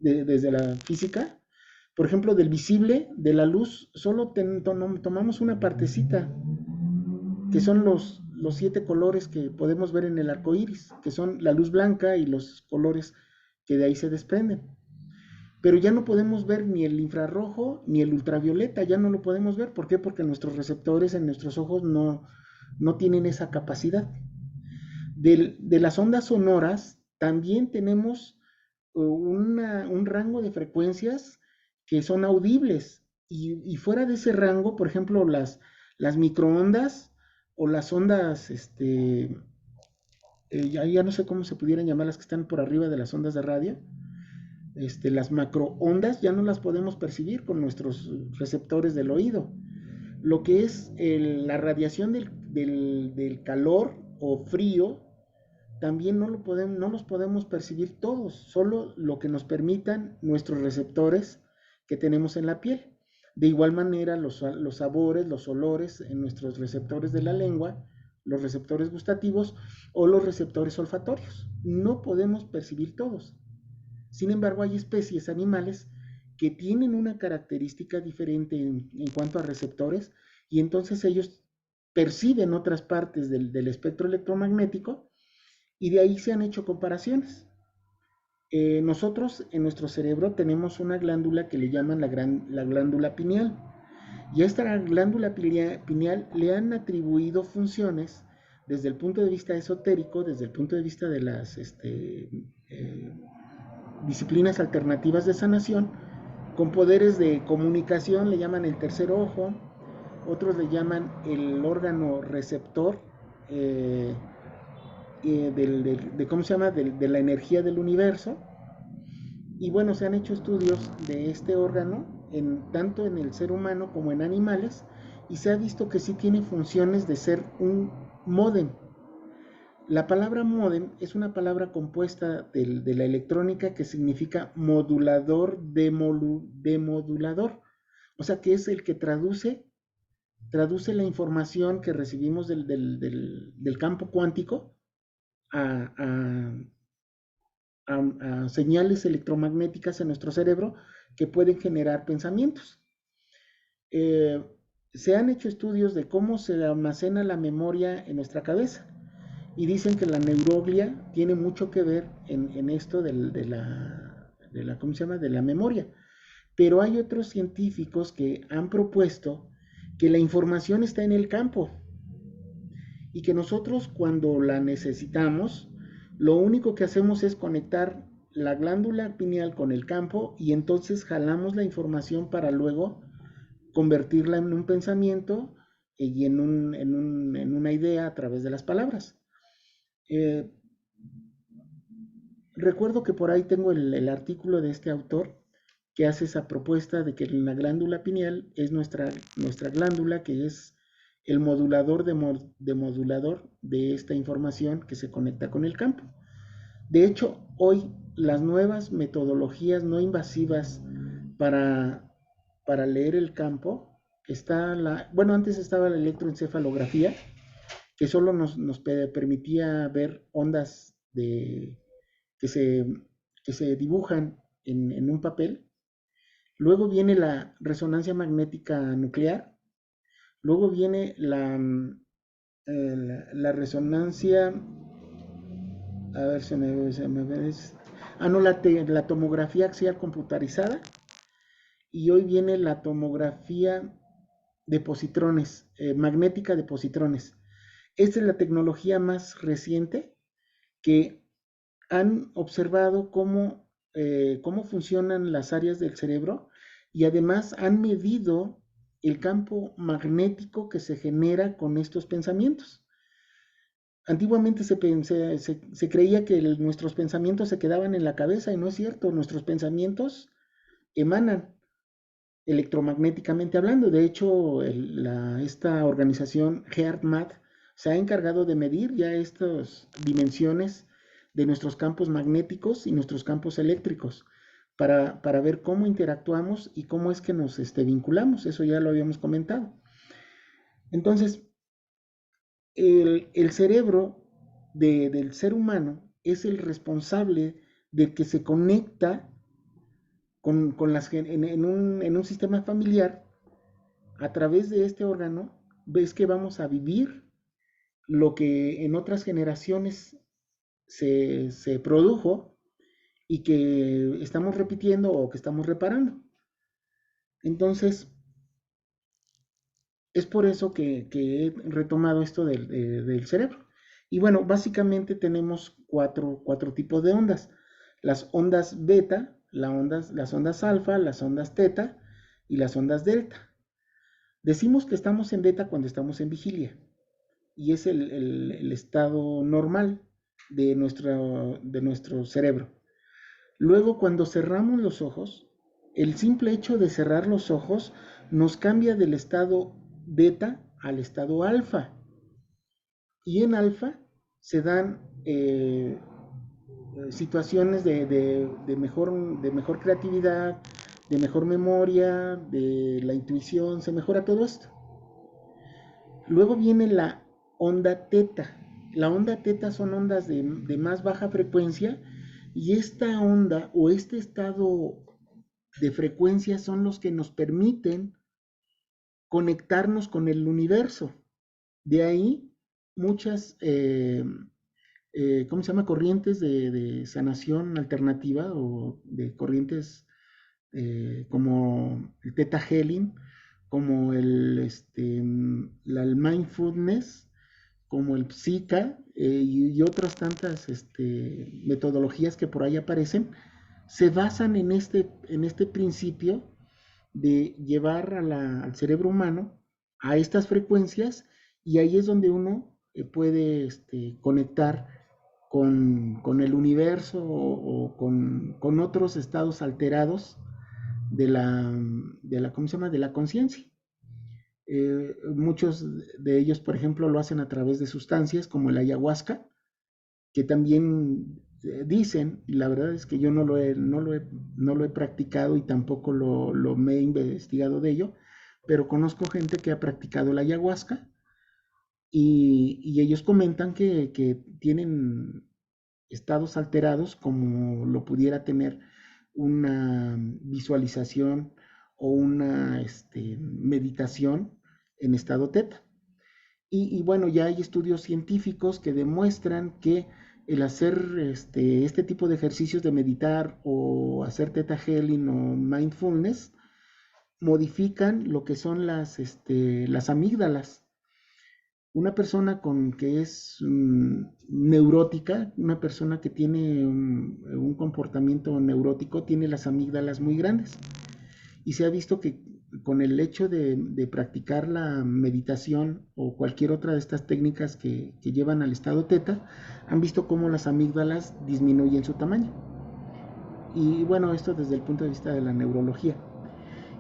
desde la física? Por ejemplo, del visible, de la luz, solo tomamos una partecita, que son los 7 colores que podemos ver en el arco iris, que son la luz blanca y los colores que de ahí se desprenden. Pero ya no podemos ver ni el infrarrojo ni el ultravioleta, ya no lo podemos ver. ¿Por qué? Porque nuestros receptores en nuestros ojos no tienen esa capacidad. De las ondas sonoras también tenemos un rango de frecuencias que son audibles, y fuera de ese rango, por ejemplo, las microondas o las ondas, ya no sé cómo se pudieran llamar las que están por arriba de las ondas de radio, las macroondas ya no las podemos percibir con nuestros receptores del oído. Lo que es la radiación del calor o frío, también no los podemos percibir todos, solo lo que nos permitan nuestros receptores que tenemos en la piel. De igual manera, los sabores, los olores en nuestros receptores de la lengua, los receptores gustativos o los receptores olfatorios. No podemos percibir todos. Sin embargo, hay especies animales que tienen una característica diferente en cuanto a receptores, y entonces ellos perciben otras partes del espectro electromagnético, y de ahí se han hecho comparaciones. Nosotros en nuestro cerebro tenemos una glándula que le llaman la glándula pineal, y a esta glándula pineal le han atribuido funciones desde el punto de vista esotérico, desde el punto de vista de las disciplinas alternativas de sanación, con poderes de comunicación. Le llaman el tercer ojo, otros le llaman el órgano receptor ¿cómo se llama? De la energía del universo. Y bueno, se han hecho estudios de este órgano tanto en el ser humano como en animales, y se ha visto que sí tiene funciones de ser un módem. La palabra módem es una palabra compuesta de la electrónica que significa modulador demodulador, o sea que es el que traduce la información que recibimos del campo cuántico a señales electromagnéticas en nuestro cerebro que pueden generar pensamientos. Se han hecho estudios de cómo se almacena la memoria en nuestra cabeza, y dicen que la neuroglia tiene mucho que ver en esto de la ¿cómo se llama? De la memoria. Pero hay otros científicos que han propuesto que la información está en el campo, y que nosotros cuando la necesitamos, lo único que hacemos es conectar la glándula pineal con el campo, y entonces jalamos la información para luego convertirla en un pensamiento y en una idea a través de las palabras. Recuerdo que por ahí tengo el artículo de este autor que hace esa propuesta de que la glándula pineal es nuestra glándula, que es el modulador demodulador de esta información que se conecta con el campo. De hecho, hoy las nuevas metodologías no invasivas para leer el campo, antes estaba la electroencefalografía, que solo nos permitía ver ondas que se dibujan en un papel. Luego viene la resonancia magnética nuclear. Luego viene la resonancia, a ver, la tomografía axial computarizada. Y hoy viene la tomografía de positrones, magnética de positrones. Esta es la tecnología más reciente que han observado cómo funcionan las áreas del cerebro, y además han medido el campo magnético que se genera con estos pensamientos. Antiguamente se creía que nuestros pensamientos se quedaban en la cabeza, y no es cierto. Nuestros pensamientos emanan electromagnéticamente hablando. De hecho, esta organización HeartMath se ha encargado de medir ya estas dimensiones de nuestros campos magnéticos y nuestros campos eléctricos para ver cómo interactuamos y cómo es que nos vinculamos. Eso ya lo habíamos comentado. Entonces, el cerebro del ser humano es el responsable de que se conecta en un sistema familiar. A través de este órgano, ves que vamos a vivir lo que en otras generaciones se produjo y que estamos repitiendo o que estamos reparando. Entonces, es por eso que he retomado esto del cerebro. Y bueno, básicamente tenemos cuatro tipos de ondas: las ondas beta, las ondas alfa, las ondas teta y las ondas delta. Decimos que estamos en beta cuando estamos en vigilia, y es el estado normal de nuestro cerebro. Luego, cuando cerramos los ojos, el simple hecho de cerrar los ojos nos cambia del estado beta al estado alfa. Y en alfa se dan situaciones de mejor creatividad, de mejor memoria, de la intuición, se mejora todo esto. Luego viene la onda teta. La onda teta son ondas de más baja frecuencia, y esta onda o este estado de frecuencia son los que nos permiten conectarnos con el universo. De ahí muchas, ¿cómo se llama? Corrientes de sanación alternativa, o de corrientes como el Theta Healing, como el Mindfulness, como el Psica, y otras tantas metodologías que por ahí aparecen, se basan en este principio de llevar al cerebro humano a estas frecuencias, y ahí es donde uno puede conectar con el universo, o con otros estados alterados ¿cómo se llama? De la conciencia. Muchos de ellos, por ejemplo, lo hacen a través de sustancias como el ayahuasca, que también dicen, y la verdad es que yo no lo he practicado, y tampoco me he investigado de ello, pero conozco gente que ha practicado el ayahuasca, y ellos comentan que tienen estados alterados, como lo pudiera tener una visualización o una meditación en estado teta. Y bueno, ya hay estudios científicos que demuestran que el hacer este tipo de ejercicios de meditar, o hacer teta healing o mindfulness, modifican lo que son las amígdalas. Una persona que es neurótica, una persona que tiene un comportamiento neurótico, tiene las amígdalas muy grandes. Y se ha visto que con el hecho de practicar la meditación, o cualquier otra de estas técnicas que llevan al estado teta, han visto cómo las amígdalas disminuyen su tamaño. Y bueno, esto desde el punto de vista de la neurología.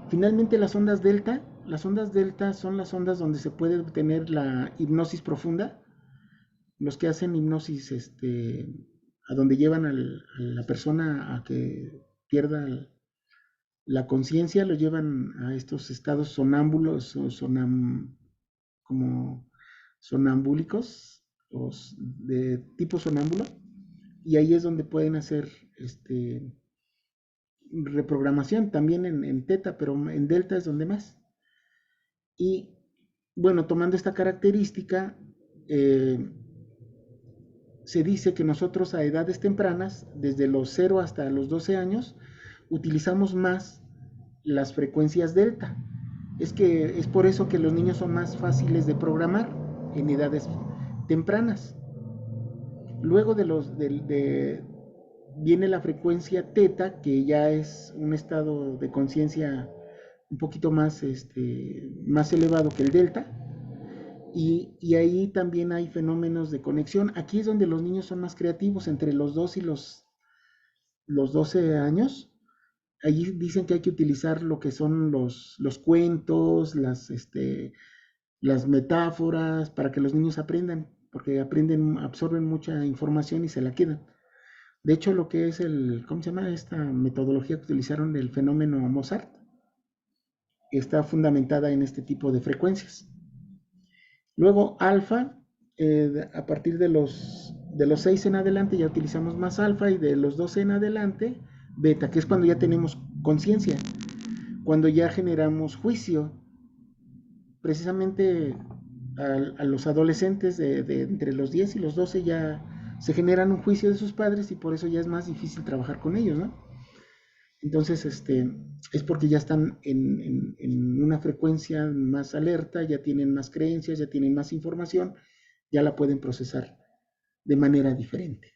Finalmente, las ondas delta. Las ondas delta son las ondas donde se puede obtener la hipnosis profunda. Los que hacen hipnosis, a donde llevan a la persona a que pierda la conciencia, lo llevan a estos estados sonámbulos, o como sonambúlicos, o de tipo sonámbulo. Y ahí es donde pueden hacer reprogramación, también en teta, pero en delta es donde más. Y bueno, tomando esta característica, se dice que nosotros a edades tempranas, desde los 0 hasta los 12 años, utilizamos más las frecuencias delta. Es por eso que los niños son más fáciles de programar en edades tempranas. Luego viene la frecuencia teta, que ya es un estado de conciencia un poquito más elevado que el delta, y ahí también hay fenómenos de conexión. Aquí es donde los niños son más creativos, entre los 2 y los 12 años. Allí dicen que hay que utilizar lo que son los cuentos, las metáforas, para que los niños aprendan, porque absorben mucha información y se la quedan. De hecho, lo que es ¿cómo se llama esta metodología que utilizaron del fenómeno Mozart? Está fundamentada en este tipo de frecuencias. Luego, alfa, a partir de los 6 en adelante ya utilizamos más alfa, y de los 12 en adelante, beta, que es cuando ya tenemos conciencia, cuando ya generamos juicio. Precisamente a los adolescentes de entre los 10 y los 12 ya se generan un juicio de sus padres, y por eso ya es más difícil trabajar con ellos, ¿no? Entonces, es porque ya están en una frecuencia más alerta, ya tienen más creencias, ya tienen más información, ya la pueden procesar de manera diferente.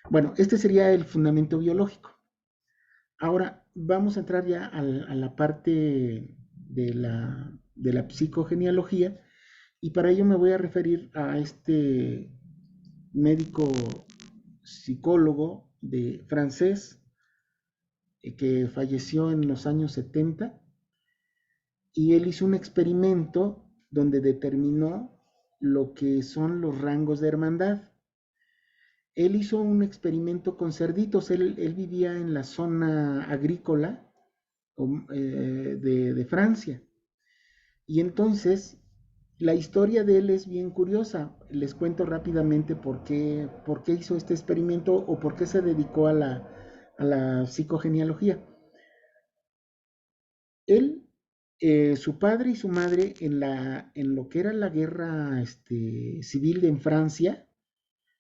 Bueno, este sería el fundamento biológico. Ahora vamos a entrar ya a la parte de la psicogenealogía, y para ello me voy a referir a este médico psicólogo francés que falleció en los años 70, y él hizo un experimento donde determinó lo que son los rangos de hermandad. Él hizo un experimento con cerditos. Él vivía en la zona agrícola de Francia. Y entonces la historia de él es bien curiosa. Les cuento rápidamente por qué hizo este experimento o por qué se dedicó a la psicogenealogía. Él, su padre y su madre en lo que era la guerra civil en Francia,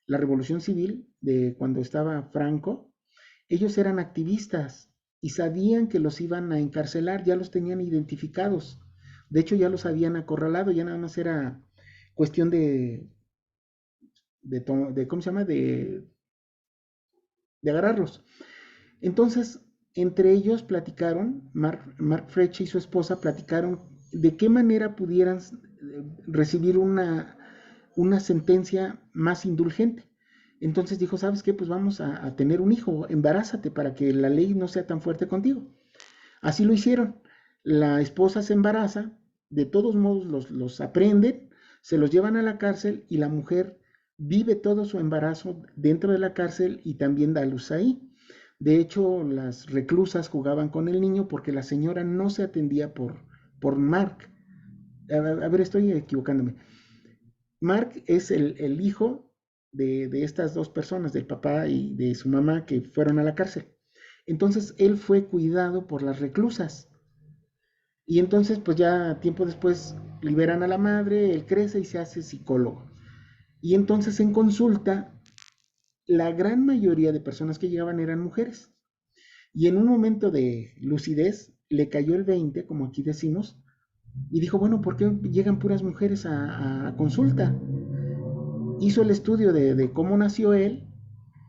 la revolución civil de cuando estaba Franco, ellos eran activistas y sabían que los iban a encarcelar, ya los tenían identificados. De hecho, ya los habían acorralado, ya nada más era cuestión ¿cómo se llama? De agarrarlos. Entonces, entre ellos platicaron, Mark Frecce y su esposa platicaron de qué manera pudieran recibir una sentencia más indulgente. Entonces dijo, ¿sabes qué? Pues vamos a tener un hijo, embarázate para que la ley no sea tan fuerte contigo. Así lo hicieron. La esposa se embaraza, de todos modos los aprenden, se los llevan a la cárcel y la mujer vive todo su embarazo dentro de la cárcel y también da a luz ahí. De hecho, las reclusas jugaban con el niño porque la señora no se atendía por Mark. A ver, estoy equivocándome. Mark es el hijo de estas dos personas, del papá y de su mamá que fueron a la cárcel. Entonces, él fue cuidado por las reclusas. Y entonces, pues ya tiempo después liberan a la madre, él crece y se hace psicólogo. Y entonces en consulta, la gran mayoría de personas que llegaban eran mujeres. Y en un momento de lucidez, le cayó el 20, como aquí decimos, y dijo, bueno, ¿por qué llegan puras mujeres a consulta? Hizo el estudio de cómo nació él,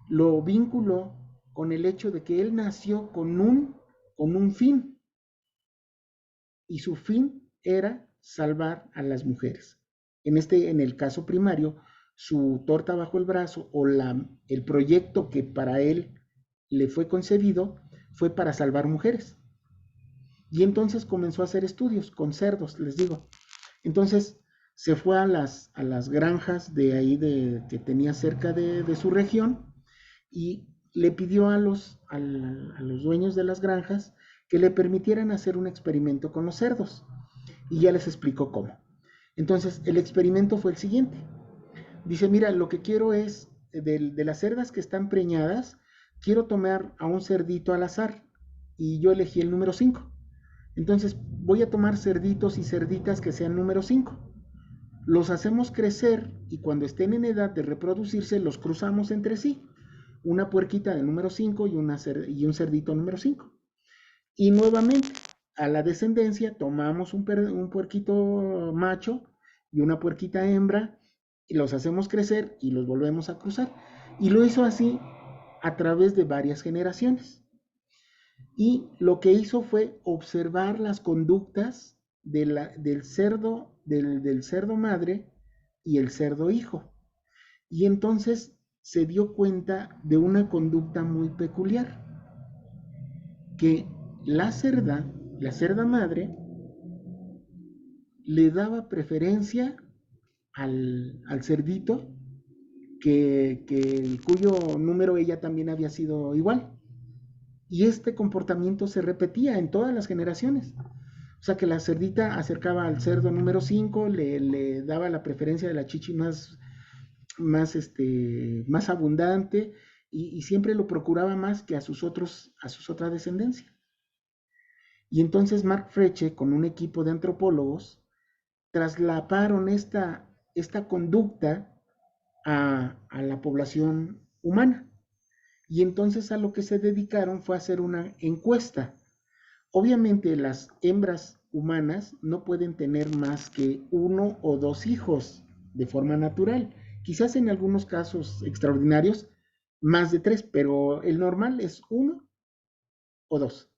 lo vinculó con el hecho de que él nació con un fin, y su fin era salvar a las mujeres. En el caso primario, su torta bajo el brazo o el proyecto que para él le fue concebido fue para salvar mujeres. Y entonces comenzó a hacer estudios con cerdos, les digo. Entonces se fue a las granjas de ahí que tenía cerca de su región y le pidió a los dueños de las granjas que le permitieran hacer un experimento con los cerdos. Y ya les explicó cómo. Entonces el experimento fue el siguiente. Dice, mira, lo que quiero es, de las cerdas que están preñadas, quiero tomar a un cerdito al azar. Y yo elegí el número 5. Entonces voy a tomar cerditos y cerditas que sean número 5. Los hacemos crecer y cuando estén en edad de reproducirse, los cruzamos entre sí. Una puerquita de número 5 y un cerdito número 5. Y nuevamente, a la descendencia, tomamos un puerquito macho y una puerquita hembra, y los hacemos crecer y los volvemos a cruzar. Y lo hizo así a través de varias generaciones. Y lo que hizo fue observar las conductas del cerdo madre y el cerdo hijo. Y entonces se dio cuenta de una conducta muy peculiar, que la cerda madre, le daba preferencia al cerdito cuyo número ella también había sido igual. Y este comportamiento se repetía en todas las generaciones. O sea que la cerdita acercaba al cerdo número 5, le daba la preferencia de la chichi más abundante y siempre lo procuraba más que a sus otra descendencia. Y entonces Mark Frecce, con un equipo de antropólogos, traslaparon esta conducta a la población humana. Y entonces a lo que se dedicaron fue a hacer una encuesta. Obviamente las hembras humanas no pueden tener más que 1 o 2 hijos de forma natural. Quizás en algunos casos extraordinarios más de 3, pero el normal es 1 o 2.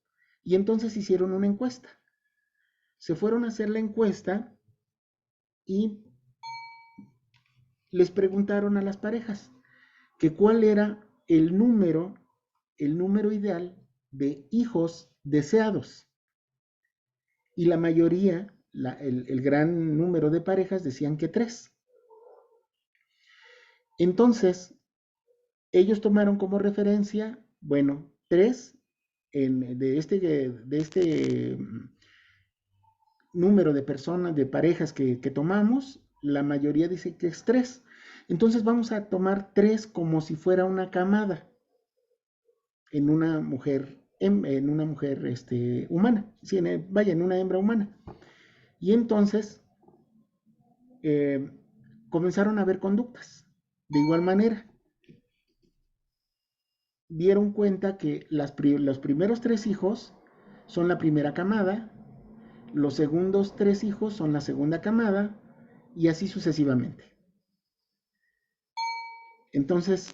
Y entonces hicieron una encuesta. Se fueron a hacer la encuesta y les preguntaron a las parejas que cuál era el número el número ideal de hijos deseados. Y la mayoría, el gran número de parejas decían que 3. Entonces, ellos tomaron como referencia, bueno, 3 de este número de personas, de parejas que tomamos, la mayoría dice que es 3. Entonces vamos a tomar 3 como si fuera una camada en una mujer, humana, sí, en una hembra humana. Y entonces comenzaron a ver conductas. De igual manera, dieron cuenta que los primeros 3 hijos son la primera camada, los segundos 3 hijos son la segunda camada, y así sucesivamente. Entonces,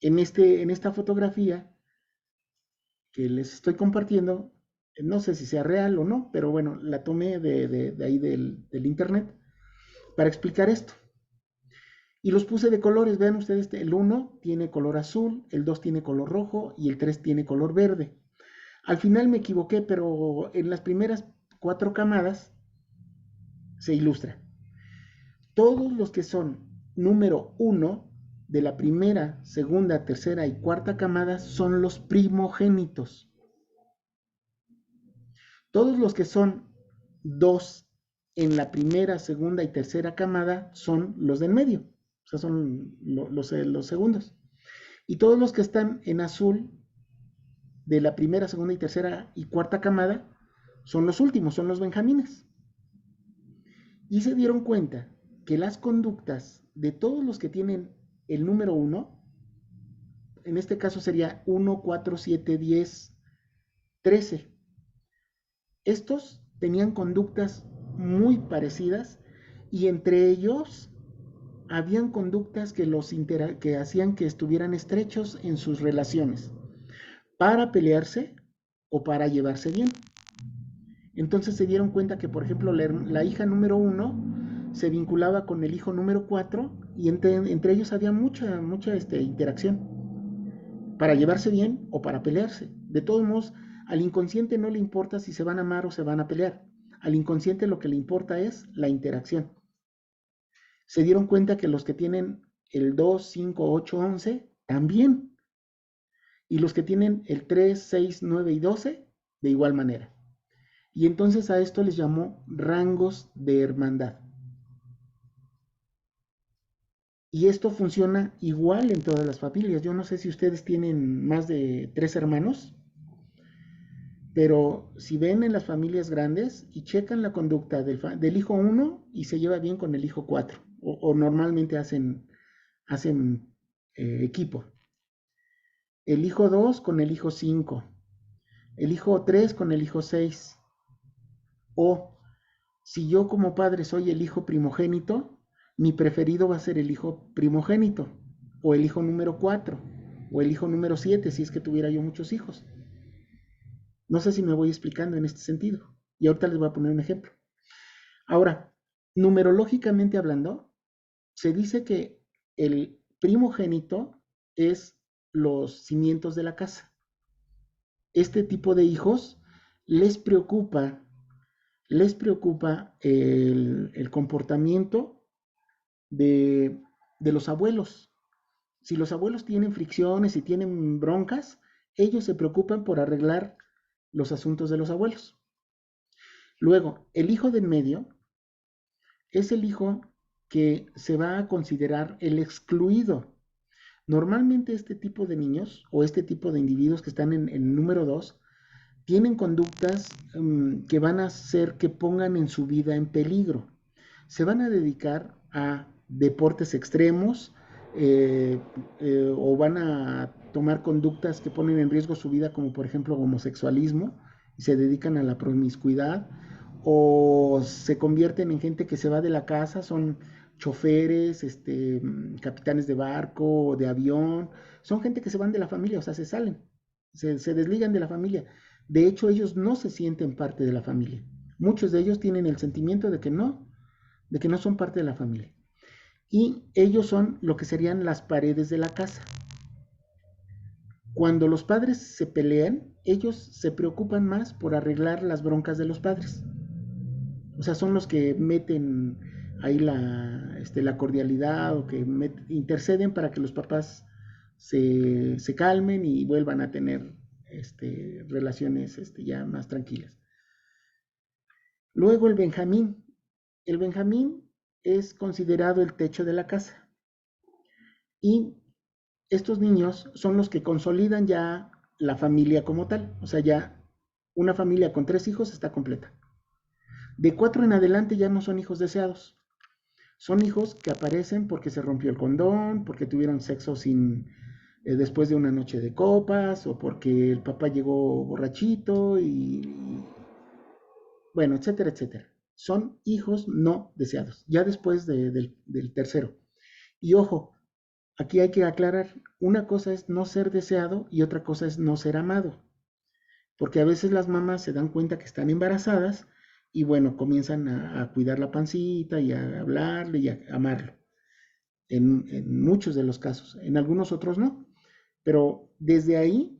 en esta fotografía que les estoy compartiendo, no sé si sea real o no, pero bueno, la tomé de ahí del internet para explicar esto. Y los puse de colores, vean ustedes, el 1 tiene color azul, el 2 tiene color rojo y el 3 tiene color verde. Al final me equivoqué, pero en las primeras 4 camadas se ilustra. Todos los que son número 1 de la primera, segunda, tercera y cuarta camada son los primogénitos. Todos los que son 2 en la primera, segunda y tercera camada son los del medio, o sea, son los segundos. Y todos los que están en azul de la primera, segunda y tercera y cuarta camada son los últimos, son los benjamines. Y se dieron cuenta que las conductas de todos los que tienen el número 1, en este caso sería 1, 4, 7, 10, 13. Estos tenían conductas muy parecidas y entre ellos habían conductas que hacían que estuvieran estrechos en sus relaciones para pelearse o para llevarse bien. Entonces se dieron cuenta que, por ejemplo, la hija número 1 se vinculaba con el hijo número 4 y entre ellos había mucha interacción para llevarse bien o para pelearse. De todos modos, al inconsciente no le importa si se van a amar o se van a pelear. Al inconsciente lo que le importa es la interacción. Se dieron cuenta que los que tienen el 2, 5, 8, 11 también. Y los que tienen el 3, 6, 9 y 12 de igual manera. Y entonces a esto les llamó rangos de hermandad. Y esto funciona igual en todas las familias. Yo no sé si ustedes tienen más de 3 hermanos, pero si ven en las familias grandes y checan la conducta del hijo 1 y se lleva bien con el hijo 4, o normalmente hacen equipo. El hijo 2 con el hijo 5, el hijo 3 con el hijo 6. O si yo como padre soy el hijo primogénito, mi preferido va a ser el hijo primogénito, o el hijo número 4, o el hijo número 7, si es que tuviera yo muchos hijos. No sé si me voy explicando en este sentido. Y ahorita les voy a poner un ejemplo. Ahora, numerológicamente hablando, se dice que el primogénito es los cimientos de la casa. Este tipo de hijos les preocupa el comportamiento de los abuelos. Si los abuelos tienen fricciones y tienen broncas, ellos se preocupan por arreglar los asuntos de los abuelos. Luego, el hijo de en medio es el hijo que se va a considerar el excluido. Normalmente este tipo de niños o este tipo de individuos que están en el número 2 tienen conductas que van a hacer que pongan en su vida en peligro. Se van a dedicar a deportes extremos o van a tomar conductas que ponen en riesgo su vida, como por ejemplo homosexualismo, y se dedican a la promiscuidad, o se convierten en gente que se va de la casa, son choferes, capitanes de barco o de avión, son gente que se van de la familia, o sea, se salen, se desligan de la familia. De hecho, ellos no se sienten parte de la familia. Muchos de ellos tienen el sentimiento de que no son parte de la familia. Y ellos son lo que serían las paredes de la casa. Cuando los padres se pelean, ellos se preocupan más por arreglar las broncas de los padres. O sea, son los que meten ahí la cordialidad o que interceden para que los papás se calmen y vuelvan a tener relaciones ya más tranquilas. Luego el Benjamín. El Benjamín es considerado el techo de la casa. Y estos niños son los que consolidan ya la familia como tal. O sea, ya una familia con 3 hijos está completa. De 4 en adelante ya no son hijos deseados. Son hijos que aparecen porque se rompió el condón, porque tuvieron sexo después de una noche de copas, o porque el papá llegó borrachito bueno, etcétera, etcétera. Son hijos no deseados, ya después del tercero. Y ojo, aquí hay que aclarar, una cosa es no ser deseado y otra cosa es no ser amado. Porque a veces las mamás se dan cuenta que están embarazadas y bueno, comienzan a cuidar la pancita y a hablarle y a amarlo. En muchos de los casos, en algunos otros no. Pero desde ahí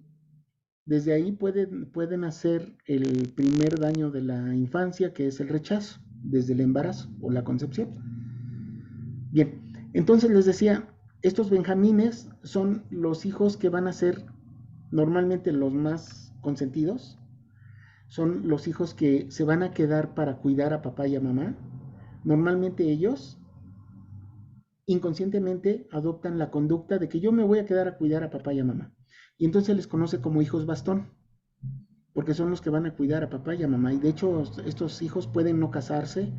pueden hacer el primer daño de la infancia, que es el rechazo, desde el embarazo o la concepción. Bien, entonces les decía, estos benjamines son los hijos que van a ser normalmente los más consentidos, son los hijos que se van a quedar para cuidar a papá y a mamá. Normalmente ellos inconscientemente adoptan la conducta de que yo me voy a quedar a cuidar a papá y a mamá. Y entonces les conoce como hijos bastón, porque son los que van a cuidar a papá y a mamá. Y de hecho estos hijos pueden no casarse,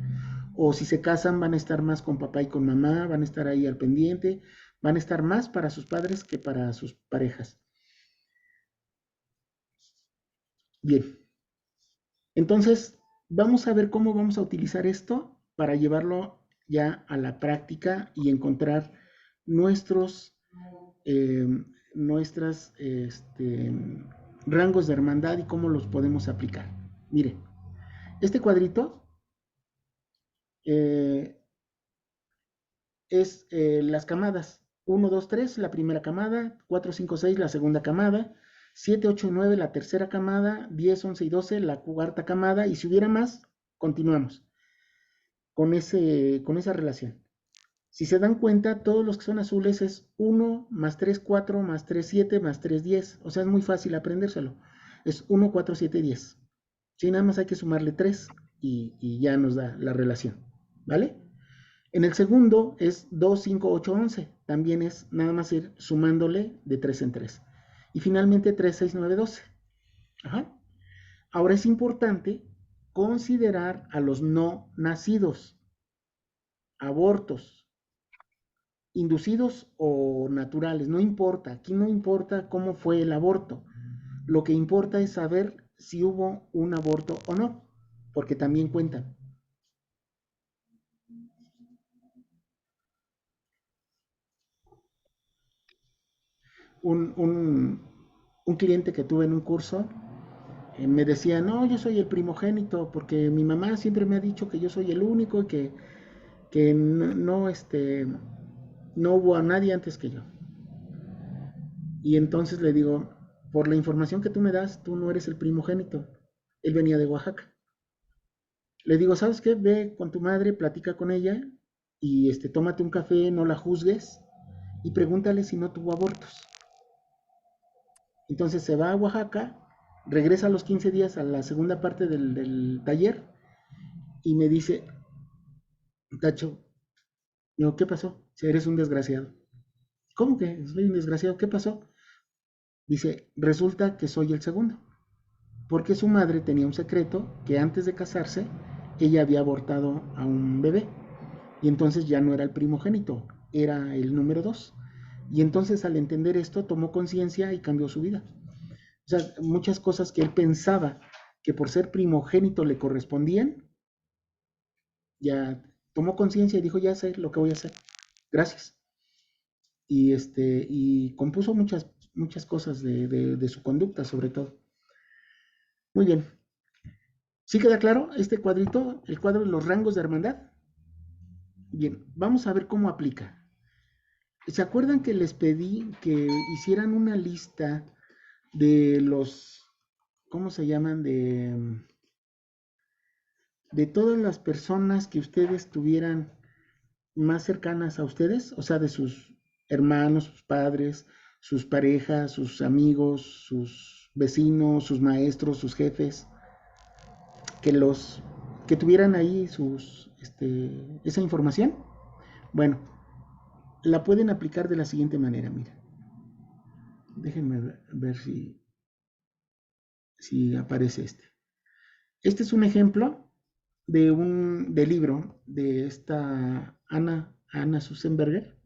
o si se casan van a estar más con papá y con mamá, van a estar ahí al pendiente, van a estar más para sus padres que para sus parejas. Bien, entonces vamos a ver cómo vamos a utilizar esto para llevarlo ya a la práctica y encontrar nuestros rangos de hermandad y cómo los podemos aplicar. Miren, este cuadrito es las camadas. 1, 2, 3, la primera camada, 4, 5, 6, la segunda camada, 7, 8 y 9, la tercera camada, 10, 11 y 12, la cuarta camada, y si hubiera más, continuamos con esa relación. Si se dan cuenta, todos los que son azules es 1 más 3, 4 más 3, 7 más 3, 10. O sea, es muy fácil aprendérselo. Es 1, 4, 7, 10. Sí, nada más hay que sumarle 3 y ya nos da la relación. ¿Vale? En el segundo es 2, 5, 8, 11. También es nada más ir sumándole de 3 en 3. Y finalmente 3, 6, 9, 12. Ajá. Ahora es importante considerar a los no nacidos, abortos, inducidos o naturales, no importa, aquí no importa cómo fue el aborto, lo que importa es saber si hubo un aborto o no, porque también cuentan. Un cliente que tuve en un curso me decía, no, yo soy el primogénito, porque mi mamá siempre me ha dicho que yo soy el único y que no hubo a nadie antes que yo. Y entonces le digo, por la información que tú me das, tú no eres el primogénito. Él venía de Oaxaca. Le digo, ¿sabes qué? Ve con tu madre, platica con ella y tómate un café, no la juzgues y pregúntale si no tuvo abortos. Entonces se va a Oaxaca, regresa a los 15 días a la segunda parte del taller y me dice, Tacho, digo, ¿qué pasó? Si eres un desgraciado. ¿Cómo que soy un desgraciado? ¿Qué pasó? Dice, resulta que soy el segundo, porque su madre tenía un secreto que antes de casarse ella había abortado a un bebé y entonces ya no era el primogénito, era el número 2. Y entonces al entender esto tomó conciencia y cambió su vida. O sea, muchas cosas que él pensaba que por ser primogénito le correspondían, ya tomó conciencia y dijo, ya sé lo que voy a hacer. Gracias. Y compuso muchas cosas de su conducta, sobre todo. Muy bien. ¿Sí queda claro este cuadrito, el cuadro de los rangos de hermandad? Bien, vamos a ver cómo aplica. ¿Se acuerdan que les pedí que hicieran una lista de los, ¿cómo se llaman? De todas las personas que ustedes tuvieran más cercanas a ustedes, o sea, de sus hermanos, sus padres, sus parejas, sus amigos, sus vecinos, sus maestros, sus jefes, que los que tuvieran ahí esa información. Bueno, la pueden aplicar de la siguiente manera, mira. Déjenme ver si aparece este. Este es un ejemplo de libro de esta Anna Sussenberger,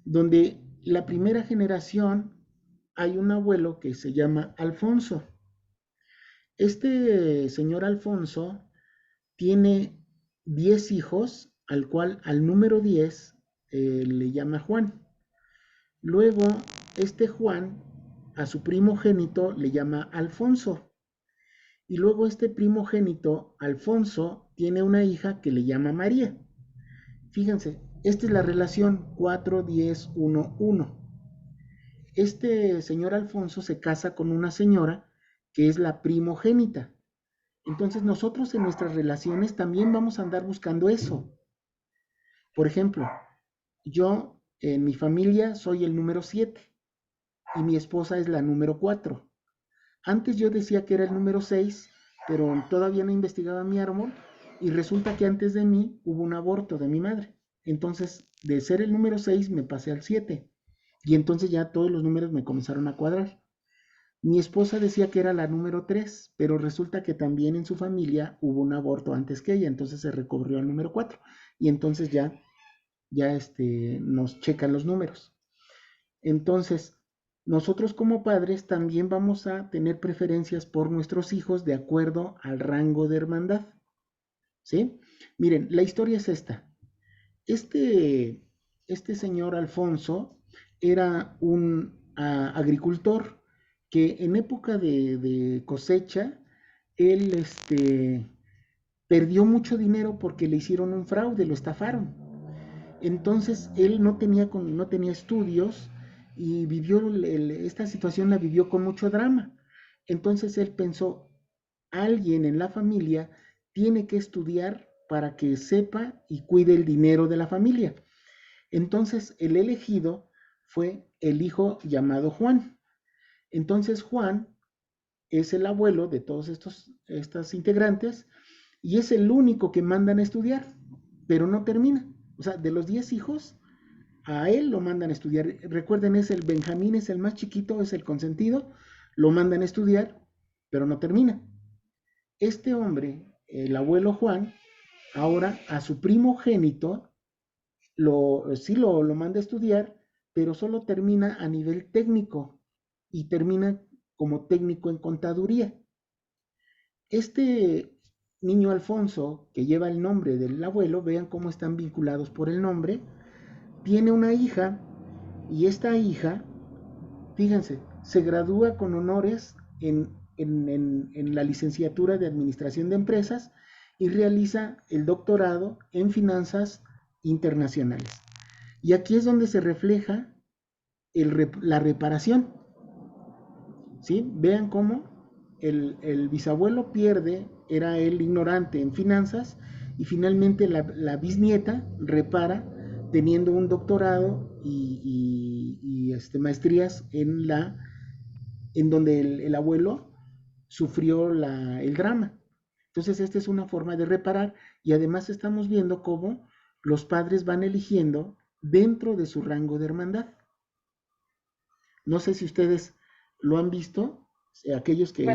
donde la primera generación hay un abuelo que se llama Alfonso. Este señor Alfonso tiene 10 hijos, al número 10 le llama Juan. Luego, este Juan a su primogénito le llama Alfonso. Y luego este primogénito, Alfonso, tiene una hija que le llama María. Fíjense, esta es la relación 4, 10, 1, 1. Este señor Alfonso se casa con una señora que es la primogénita. Entonces nosotros en nuestras relaciones también vamos a andar buscando eso. Por ejemplo, yo en mi familia soy el número 7 y mi esposa es la número 4. Antes yo decía que era el número 6, pero todavía no investigaba mi árbol y resulta que antes de mí hubo un aborto de mi madre. Entonces, de ser el número 6 me pasé al 7 y entonces ya todos los números me comenzaron a cuadrar. Mi esposa decía que era la número 3, pero resulta que también en su familia hubo un aborto antes que ella, entonces se recobrió al número 4 y entonces ya nos checan los números. Entonces, nosotros como padres también vamos a tener preferencias por nuestros hijos de acuerdo al rango de hermandad. ¿Sí? Miren, la historia es esta. Este señor Alfonso era un agricultor que en época de cosecha, él perdió mucho dinero porque le hicieron un fraude, lo estafaron. Entonces él no tenía estudios y esta situación la vivió con mucho drama. Entonces él pensó, alguien en la familia tiene que estudiar para que sepa y cuide el dinero de la familia. Entonces el elegido fue el hijo llamado Juan. Entonces Juan es el abuelo de todos estos integrantes y es el único que mandan a estudiar, pero no termina. O sea, de los 10 hijos, a él lo mandan a estudiar. Recuerden, Benjamín es el más chiquito, es el consentido, lo mandan a estudiar, pero no termina. Este hombre, el abuelo Juan, ahora a su primogénito, sí lo manda a estudiar, pero solo termina a nivel técnico y termina como técnico en contaduría. Este niño Alfonso, que lleva el nombre del abuelo, vean cómo están vinculados por el nombre, tiene una hija y esta hija, fíjense, se gradúa con honores en la licenciatura de Administración de Empresas y realiza el doctorado en Finanzas Internacionales. Y aquí es donde se refleja la reparación. ¿Sí? Vean cómo el bisabuelo pierde, era él ignorante en finanzas, y finalmente la bisnieta repara teniendo un doctorado y maestrías en donde el abuelo sufrió el drama. Entonces esta es una forma de reparar y además estamos viendo cómo los padres van eligiendo dentro de su rango de hermandad. No sé si ustedes lo han visto, aquellos que...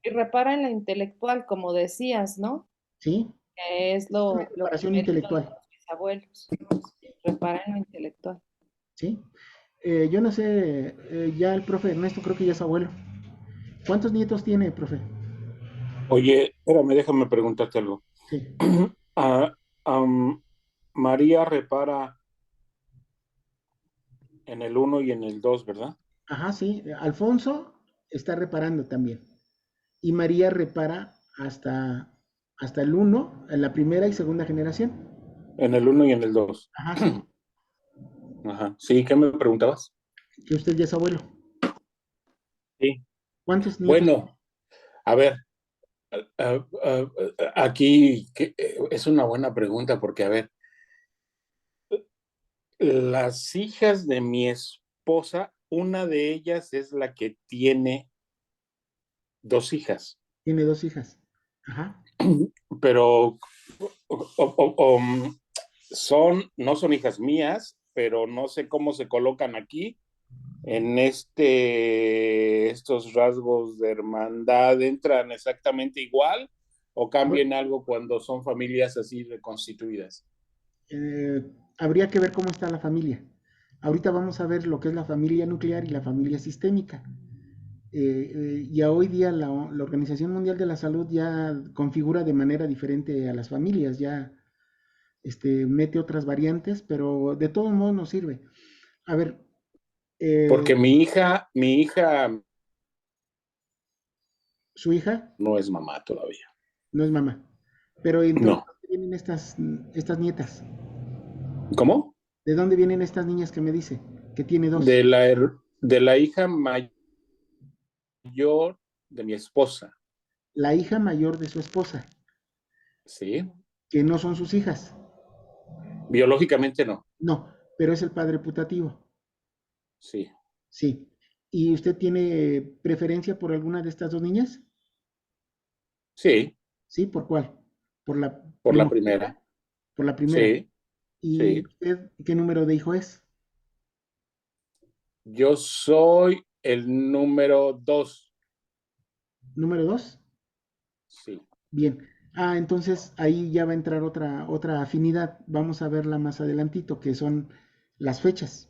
Repara en la intelectual, como decías, ¿no? ¿Sí? Que es Una lo reparación que intelectual. los bisabuelos. Repara en lo intelectual. ¿Sí? Yo no sé, ya el profe Ernesto creo que ya es abuelo. ¿Cuántos nietos tiene, profe? Oye, espérame, déjame preguntarte algo. Sí. Ah, María repara en el 1 y en el 2, ¿verdad? Ajá, sí. Alfonso está reparando también. Y María repara hasta el 1, en la primera y segunda generación. En el 1 y en el 2. Ajá, sí. Ajá. Sí, ¿qué me preguntabas? Que usted ya es abuelo. Sí. ¿Cuántos nietos? Bueno, a ver, aquí es una buena pregunta porque, a ver, las hijas de mi esposa, una de ellas es la que tiene 2 hijas, Tiene 2 hijas. Ajá. pero no son hijas mías, pero no sé cómo se colocan aquí en estos rasgos de hermandad. ¿Entran exactamente igual o cambian algo cuando son familias así reconstituidas? Eh, Habría que ver cómo está la familia. Ahorita vamos a ver lo que es la familia nuclear y la familia sistémica. Ya hoy día la Organización Mundial de la Salud ya configura de manera diferente a las familias, ya mete otras variantes, pero de todo modo nos sirve. A ver, Porque mi hija su hija no es mamá todavía. no es mamá, pero entonces, No. ¿de dónde vienen estas nietas? ¿Cómo? ¿De dónde vienen estas niñas que me dice? Que tiene dos. De la hija mayor de mi esposa, La hija mayor de su esposa, ¿sí? que no son sus hijas. Biológicamente no, No, pero es el padre putativo. sí. Sí. ¿Y usted tiene preferencia por alguna de estas dos niñas? Sí, Sí, ¿por cuál? ¿Por la por la primogénita? primera, Por la primera. sí, ¿Y sí. usted qué número de hijo es? Yo soy el número 2, ¿Número dos? sí. Bien. Ah, entonces ahí ya va a entrar otra afinidad. Vamos a verla más adelantito, que son las fechas.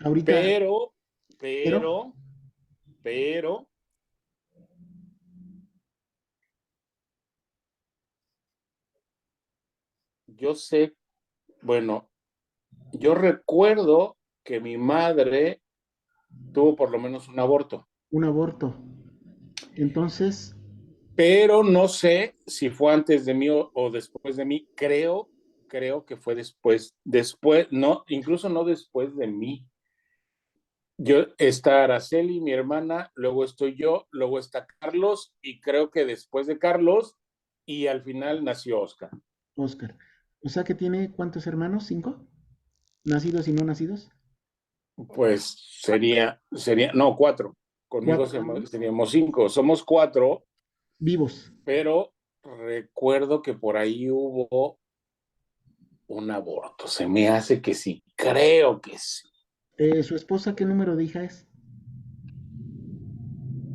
Ahorita, Pero, pero, pero, pero, yo sé, bueno, yo recuerdo que mi madre tuvo por lo menos un aborto, un aborto. Entonces, pero no sé si fue antes de mí o después de mí. Creo que fue después, no, incluso no después de mí. Está Araceli, mi hermana, luego estoy yo, luego está Carlos, y creo que después de Carlos, y al final nació Oscar. Oscar. O sea que tiene ¿cuántos hermanos? ¿5? ¿Nacidos y no nacidos? Pues no, 4. Conmigo 4 seríamos 5. Somos 4, vivos. pero recuerdo que por ahí hubo un aborto. Se me hace que sí. Creo que sí. ¿Su esposa qué número de hija es?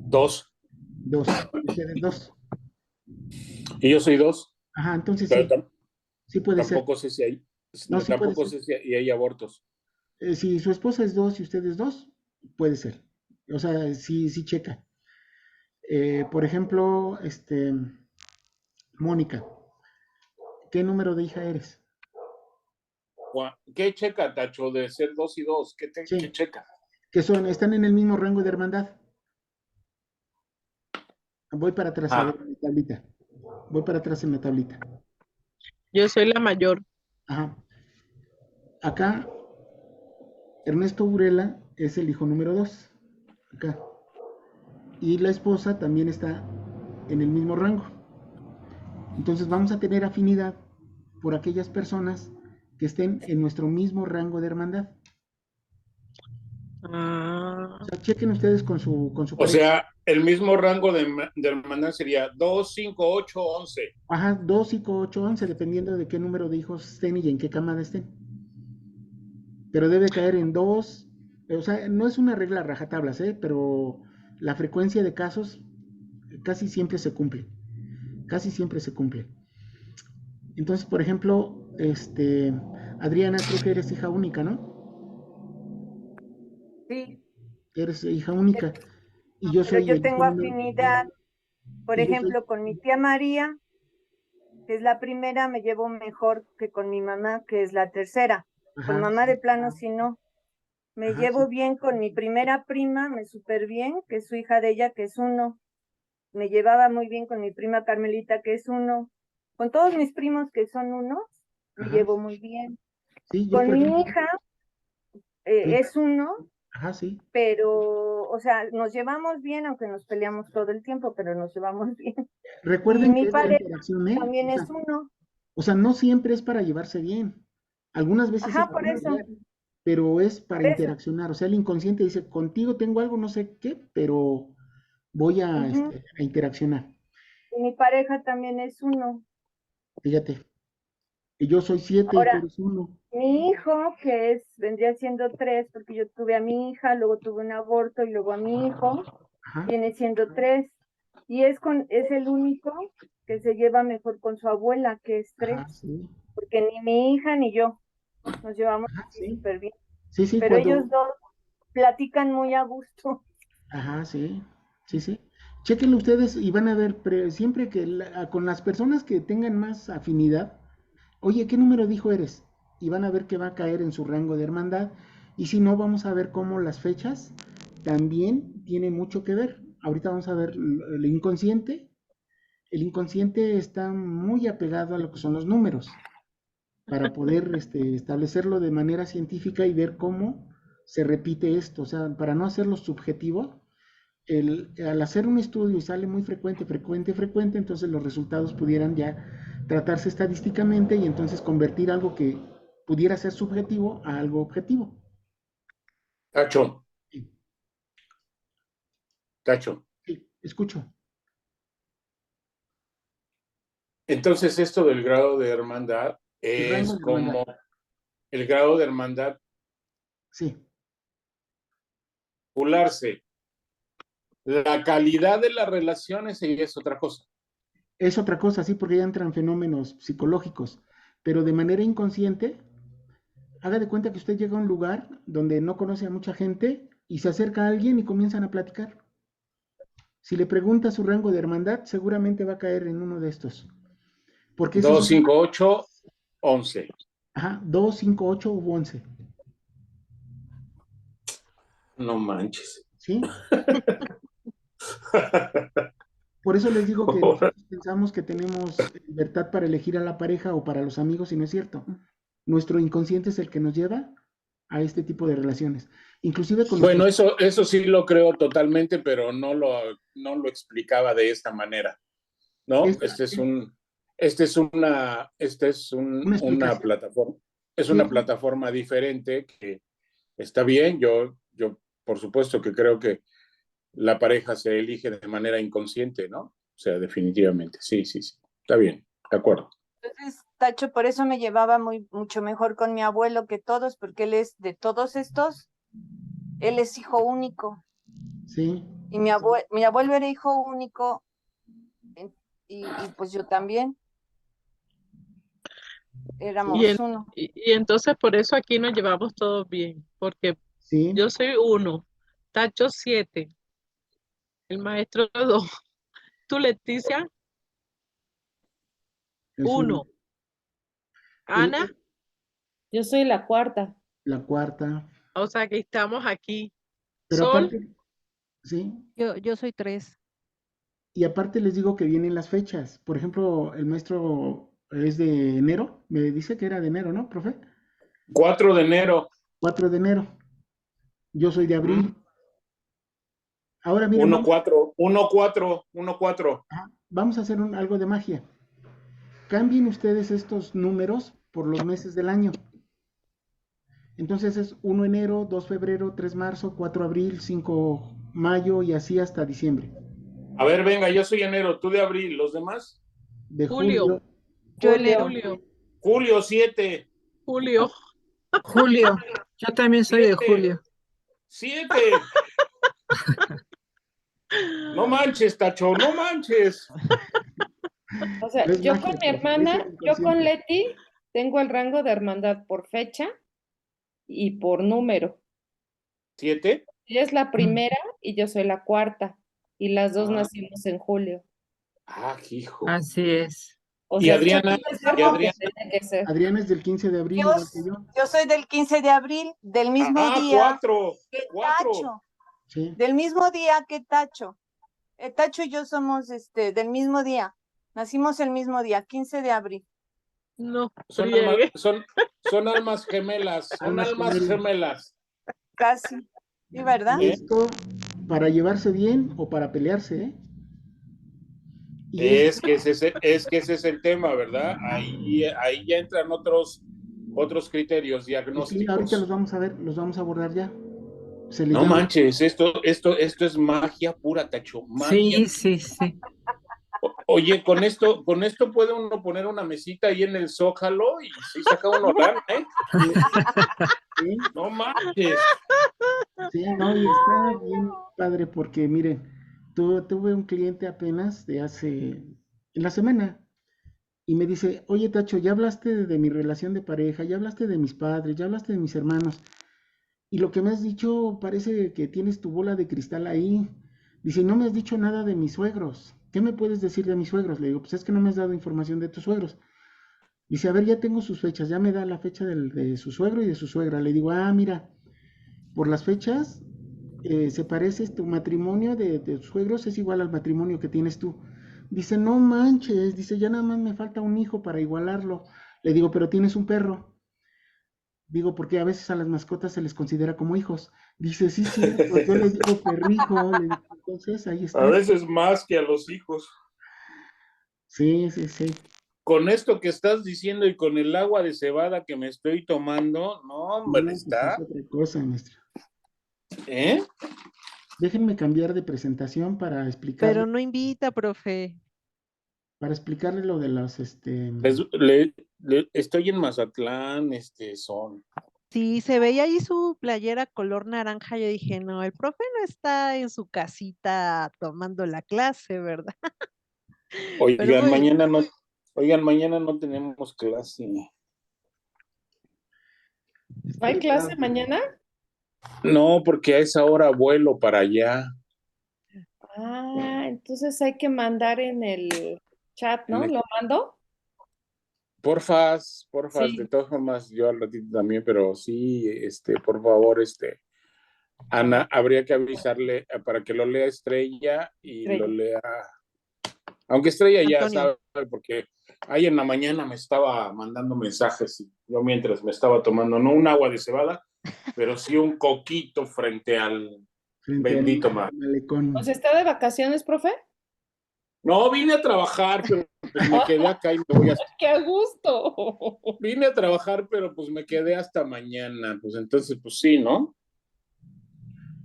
2. Dos. Ustedes dos. Y yo soy 2. Ajá, entonces Pero sí, sí puede ser. tampoco sé si hay, No, sí puede tampoco ser. sé si hay abortos. Si su esposa es dos y ustedes dos, puede ser. O sea, sí, sí checa. Por ejemplo, Mónica, ¿qué número de hija eres? ¿Qué checa, Tacho, de ser 2 y 2? ¿Qué Sí, checa? están en el mismo rango de hermandad. Voy para atrás a ver Ah, mi tablita. Voy para atrás en la tablita. Yo soy la mayor. Ajá. Acá, Ernesto Burela es el hijo número 2. Acá. Y la esposa también está en el mismo rango. Entonces vamos a tener afinidad por aquellas personas que estén en nuestro mismo rango de hermandad. O Ah, sea, chequen ustedes con su o pareja. sea, el mismo rango de hermandad sería 2, 5, 8, 11. Ajá, 2, 5, 8, 11, dependiendo de qué número de hijos estén y en qué camada estén. Pero debe caer en 2. O sea, no es una regla rajatablas, pero la frecuencia de casos casi siempre se cumple. Casi siempre se cumple. Entonces, por ejemplo, Adriana, creo que eres hija única, ¿no? Sí, Eres hija única. Y yo pero soy yo el hijo tengo número. afinidad, por Y yo soy. ejemplo, con mi tía María, que es la primera, me llevo mejor que con mi mamá, que es la tercera. Con Ajá, mamá de plano, si no. Me ajá, sí. llevo bien con mi primera prima, me súper bien, que es su hija de ella, que es 1. Me llevaba muy bien con mi prima Carmelita, que es 1. Con todos mis primos que son 1, me Ajá. llevo muy bien. Sí, yo, Con por mi ejemplo, hija sí, es 1 Ajá, sí. pero, o sea, nos llevamos bien, aunque nos peleamos todo el tiempo, pero nos llevamos bien. Y Recuerden que mi es la pareja interacción, ¿eh? también es uno. O sea, no siempre es para llevarse bien. Algunas veces es Ajá, para pelear, pero es por para eso. interaccionar. O sea, el inconsciente dice, contigo tengo algo, no sé qué, pero voy Ujú. a interaccionar. Y mi pareja también es uno. Fíjate, y yo soy 7 y tú Ahora, eres 1. mi hijo, vendría siendo 3, porque yo tuve a mi hija, luego tuve un aborto y luego a mi hijo, Ajá, viene siendo 3. Y es el único que se lleva mejor con su abuela, que es 3, ajá, sí. porque ni mi hija ni yo nos llevamos Ajá, así sí. súper bien. Sí, sí, Pero cuando. ellos dos platican muy a gusto. Ajá, sí. Sí, sí. Chéquenlo ustedes y van a ver, siempre que con las personas que tengan más afinidad, oye, ¿qué número dijo eres? Y van a ver que va a caer en su rango de hermandad. Y si no, vamos a ver cómo las fechas también tienen mucho que ver. Ahorita vamos a ver el inconsciente. El inconsciente está muy apegado a lo que son los números para poder establecerlo de manera científica y ver cómo se repite esto. O sea, para no hacerlo subjetivo, al hacer un estudio y sale muy frecuente, entonces los resultados pudieran ya tratarse estadísticamente y entonces convertir algo que pudiera ser subjetivo a algo objetivo. Tacho, Sí, Tacho. sí, escucho. Entonces, esto del grado de hermandad El rango es de hermandad. como el grado de hermandad Sí, vincularse. La calidad de las relaciones es otra cosa. es otra cosa, sí, porque ya entran fenómenos psicológicos, pero de manera inconsciente, haga de cuenta que usted llega a un lugar donde no conoce a mucha gente y se acerca a alguien y comienzan a platicar. Si le pregunta su rango de hermandad, seguramente va a caer en uno de estos. Porque ese es 2, 5, 8, 11. ajá, 2, 5, 8 u 11. No manches. ¿Sí? Por eso les digo que nosotros pensamos que tenemos libertad para elegir a la pareja o para los amigos y no es cierto. Nuestro inconsciente es el que nos lleva a este tipo de relaciones. Inclusive con Bueno, nuestros... eso sí lo creo totalmente, pero no lo explicaba de esta manera, ¿no? Esta, Este es una una explicación. plataforma, es una Sí, plataforma diferente que está bien. Yo, por supuesto que creo que la pareja se elige de manera inconsciente, ¿no? O sea, definitivamente, sí, sí, sí. Está bien, de acuerdo. Entonces, Tacho, por eso me llevaba mucho mejor con mi abuelo que todos, porque él es de todos estos, él es hijo único. sí. Y mi abuelo era hijo único, en- y pues yo también, Y, éramos uno. y entonces por eso aquí nos llevamos todos bien, porque Sí, yo soy 1, Tacho 7, el maestro 2, tú Leticia es 1, el- Ana, Yo soy la cuarta. la cuarta. o sea que estamos aquí. Pero Sol, aparte, sí, Yo soy 3. y aparte les digo que vienen las fechas. Por ejemplo, el maestro es de enero, me dice que era de enero, ¿no, profe? 4 de enero. 4 de enero. Yo soy de abril. ¿Mm? Ahora miren, 1, 4, 1, 4, 1, 4. vamos a hacer algo de magia. Cambien ustedes estos números por los meses del año. Entonces es 1 enero, 2 febrero, 3 marzo, 4 abril, 5 mayo y así hasta diciembre. A ver, venga, yo soy enero, tú de abril, ¿los demás? De Julio, julio, Yo Julio. enero. Julio, Julio 7, Julio. Julio, yo también soy de 7, julio. 7. No manches, Tacho, no manches. O sea, no es yo con magia, mi profe, es hermana, el yo con inconsciente. Leti, tengo el rango de hermandad por fecha y por número. 7. Ella es la primera y yo soy la cuarta. Y las dos Ah, nacimos en julio. hijo. Así es. O Y sea, Adriana, tiene que ser y lo que Adriana, tiene que ser. Adriana es del 15 de abril, igual que yo. Yo soy del 15 de abril, del mismo día 4, que 4. Tacho, Sí. del mismo día que Tacho. Tacho y yo somos del mismo día. Nacimos el mismo día, 15 de abril. No Son almas, friegue. son almas gemelas, son Almas almas gemelas. gemelas. Casi. Sí, ¿verdad? Y esto para llevarse bien o para pelearse, ¿eh? Y Es que ese es el tema, ¿verdad? Ahí ya entran otros criterios sí, ahorita los diagnósticos. vamos a ver, los vamos a abordar ya. Se le No llama, manches, esto es magia pura, Tacho, magia. Sí, sí, sí. Oye, con esto puede uno poner una mesita ahí en el Zócalo y sí saca uno lana, ¿eh? sí, No manches. sí, no, y está bien padre porque miren, tuve un cliente apenas de en la semana, y me dice, oye Tacho, ya hablaste de mi relación de pareja, ya hablaste de mis padres, ya hablaste de mis hermanos, y lo que me has dicho parece que tienes tu bola de cristal ahí. Dice, no me has dicho nada de mis suegros. ¿Qué me puedes decir de mis suegros? Le digo, pues es que no me has dado información de tus suegros. Dice, a ver, ya tengo sus fechas, ya me da la fecha de su suegro y de su suegra. Le digo, ah, mira, por las fechas se parece tu matrimonio de tus suegros, es igual al matrimonio que tienes tú. Dice, no manches, dice, ya nada más me falta un hijo para igualarlo. Le digo, pero tienes un perro. Digo, porque a veces a las mascotas se les considera como hijos. Dice, sí, cierto, yo le digo perrijo, le digo, entonces ahí A está. veces más que a los hijos. Sí, sí, sí. Con esto que estás diciendo y con el agua de cebada que me estoy tomando, no, hombre, No, pues es está, otra cosa, maestra. ¿eh? Déjenme cambiar de presentación Pero no invita, profe. para explicarle lo de las, Estoy en Mazatlán, son. Sí, se veía ahí su playera color naranja. Yo dije, no, el profe no está en su casita tomando la clase, ¿verdad? Pero Oigan, muy bien. mañana no tenemos clase. ¿Hay clase mañana? No, porque a esa hora vuelo para allá. Ah, entonces hay que mandar en el chat, En ¿no? el- ¿Lo mando? Porfas, de Sí, todas formas, yo al ratito también, pero sí, por favor, Ana, habría que avisarle para que lo lea Estrella y lo Estrella. lea, aunque Estrella ya Antonio. sabe, porque ahí en la mañana me estaba mandando mensajes y yo mientras me estaba tomando, no un agua de cebada, pero sí un coquito frente al frente al bendito mar. ¿O malecón. sea, está de vacaciones, profe? No, vine a trabajar, pero pues me quedé acá y me voy a... ¡Qué a gusto! Vine a trabajar, pero pues me quedé hasta mañana, pues entonces, pues sí, ¿no?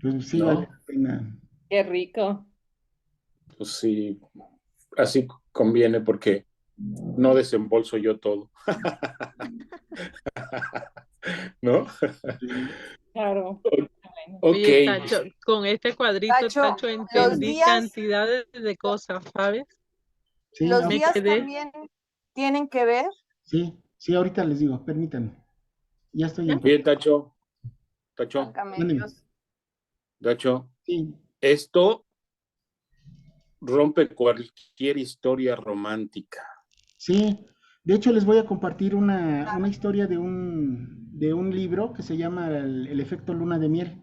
Pues sí, vale ¿No? la pena. ¡Qué rico! Pues sí, así conviene porque no desembolso yo todo, ¿no? Sí. Claro. Bueno. Ok, Oye, Tacho, con este cuadrito, Tacho, Tacho, los entendí días, cantidades de cosas, ¿sabes? Sí, los Me días quedé, también tienen que ver. sí, sí, ahorita les digo, permítanme. Ya estoy en bien, pantalla. Tacho, Válgame Mándeme. Dios. Tacho, Sí, esto rompe cualquier historia romántica. sí. De hecho, les voy a compartir una historia de un libro que se llama El efecto luna de miel,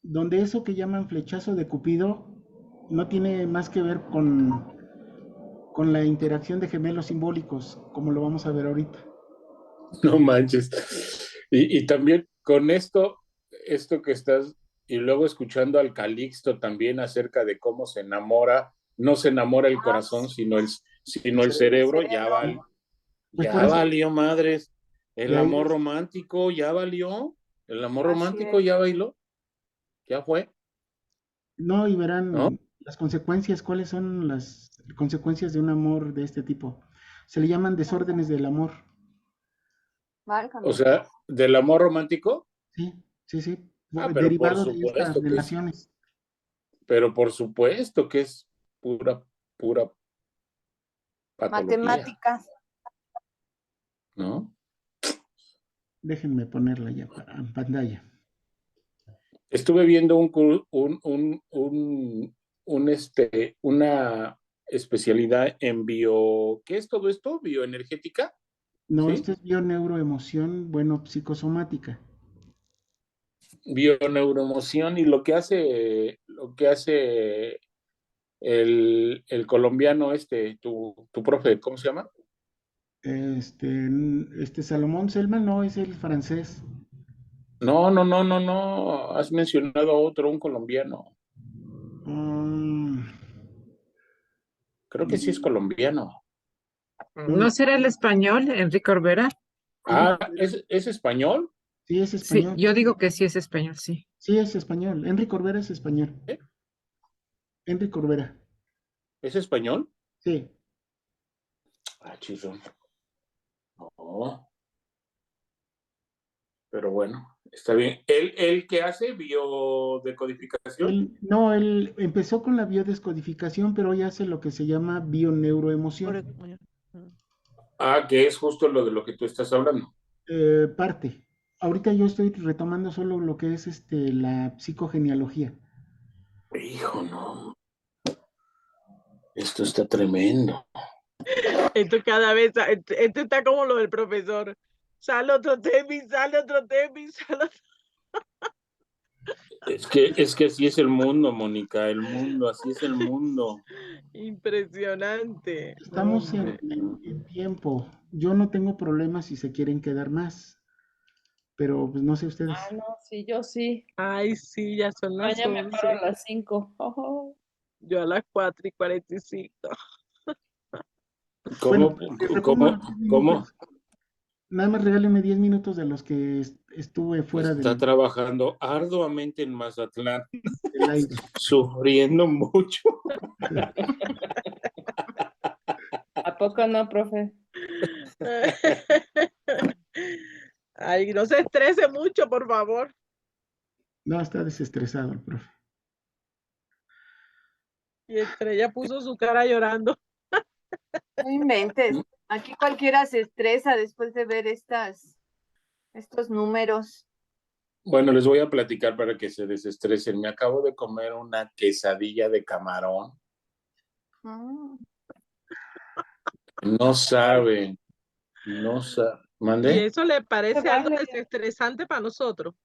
donde eso que llaman flechazo de Cupido no tiene más que ver con la interacción de gemelos simbólicos, como lo vamos a ver ahorita. No manches. Y también con esto que estás, y luego escuchando al Calixto también acerca de cómo se enamora, no se enamora el Ah, corazón, El sino el cerebro. el cerebro, cerebro. Pues por ya eso, valió madres. de El ahí, amor romántico ya valió. El amor Así romántico es. ya bailó, ya fue, no, y ¿no? verán las consecuencias, cuáles son las consecuencias de un amor de este tipo. Se le llaman desórdenes del amor. O Válgame sea, Dios. del amor romántico, Sí, sí, sí, pero por derivado de estas supuesto que es, relaciones. pero por supuesto que es pura, pura patología, Matemáticas. ¿no? Déjenme ponerla ya en pantalla. Estuve viendo una especialidad en ¿qué es todo esto? Bioenergética, No, ¿sí? esto es bioneuroemoción, bueno, psicosomática. Bioneuroemoción y lo que hace el colombiano tu profe, ¿cómo se llama? Salomón Selman no es el francés. No. Has mencionado a otro, un colombiano. Mm, Creo que sí es colombiano. ¿No será el español, Enrique Orbera? Ah, ¿es español? sí, es Sí, español. yo digo que sí es español, sí. Sí, es español. Enrique Corbera es español. ¿Eh? Enrique Corbera. ¿Es español? Sí. Ah, chido. No, pero bueno, está bien. ¿Él qué hace? ¿Biodecodificación? Él empezó con la biodescodificación, pero hoy hace lo que se llama bioneuroemoción. Ah, que es justo lo de lo que tú estás hablando. Parte. Ahorita yo estoy retomando solo lo que es la psicogenealogía. Hijo, no. Esto está tremendo. Esto cada vez, esto está como lo del profesor. Sale otro temis, sale otro temis, sale otro. Es que así es el mundo, Mónica, el mundo, así es el mundo. Impresionante. Estamos Hombre. en tiempo. Yo no tengo problemas si se quieren quedar más, pero pues no sé ustedes. Ah, no, sí, yo sí. Ay, sí, ya son las Mañana me paro a 11. las 5. Ojo. Yo a las 4:45. ¿Cómo? Les repongo ¿Cómo? los 10 ¿Cómo? minutos. Nada más regálenme 10 minutos de los que estuve fuera Está trabajando arduamente en Mazatlán, del aire. sufriendo mucho. ¿A poco no, profe? Ay, no se estrese mucho, por favor. No, está desestresado el profe. Y Estrella puso su cara llorando. No inventes. Aquí cualquiera se estresa después de ver estos números. Bueno, les voy a platicar para que se desestresen. Me acabo de comer una quesadilla de camarón. Mm. No saben, no saben. ¿Y ¿Mandé? eso le parece algo Vale. desestresante para nosotros?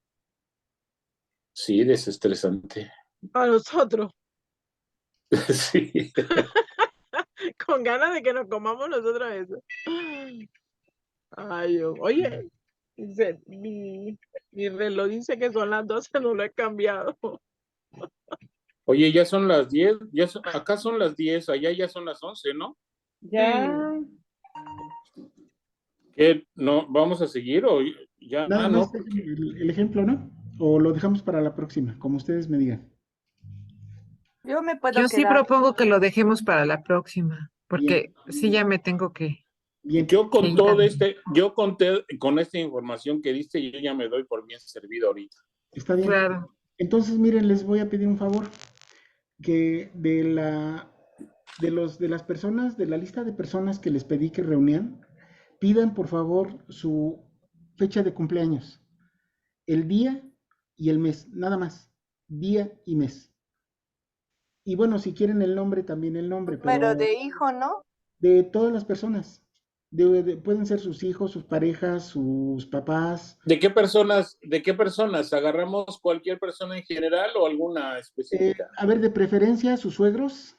Sí, desestresante. Para nosotros. Sí. Con ganas de que nos comamos nosotros eso. Ay, oye, mi reloj dice que son las 12, no lo he cambiado. Oye, ya son las 10, acá son las 10, allá ya son las 11, ¿no? Ya. ¿Qué? ¿No vamos a seguir o ya? Nada No, más porque el ejemplo, ¿no? O lo dejamos para la próxima, como ustedes me digan. Yo me puedo Yo sí quedar. propongo que lo dejemos para la próxima, porque Bien, sí ya me tengo que bien. yo con ir. todo yo conté con esta información que diste, yo ya me doy por bien servido ahorita. Está bien. Claro. Entonces, miren, les voy a pedir un favor, que de las personas, de la lista de personas que les pedí que reunían, pidan por favor su fecha de cumpleaños, el día y el mes, nada más, día y mes. Y bueno, si quieren el nombre, también el nombre, Número pero de hijo, ¿no? de todas las personas. Pueden ser sus hijos, sus parejas, sus papás. ¿De qué personas? ¿Agarramos cualquier persona en general o alguna específica? A ver, de preferencia, sus suegros,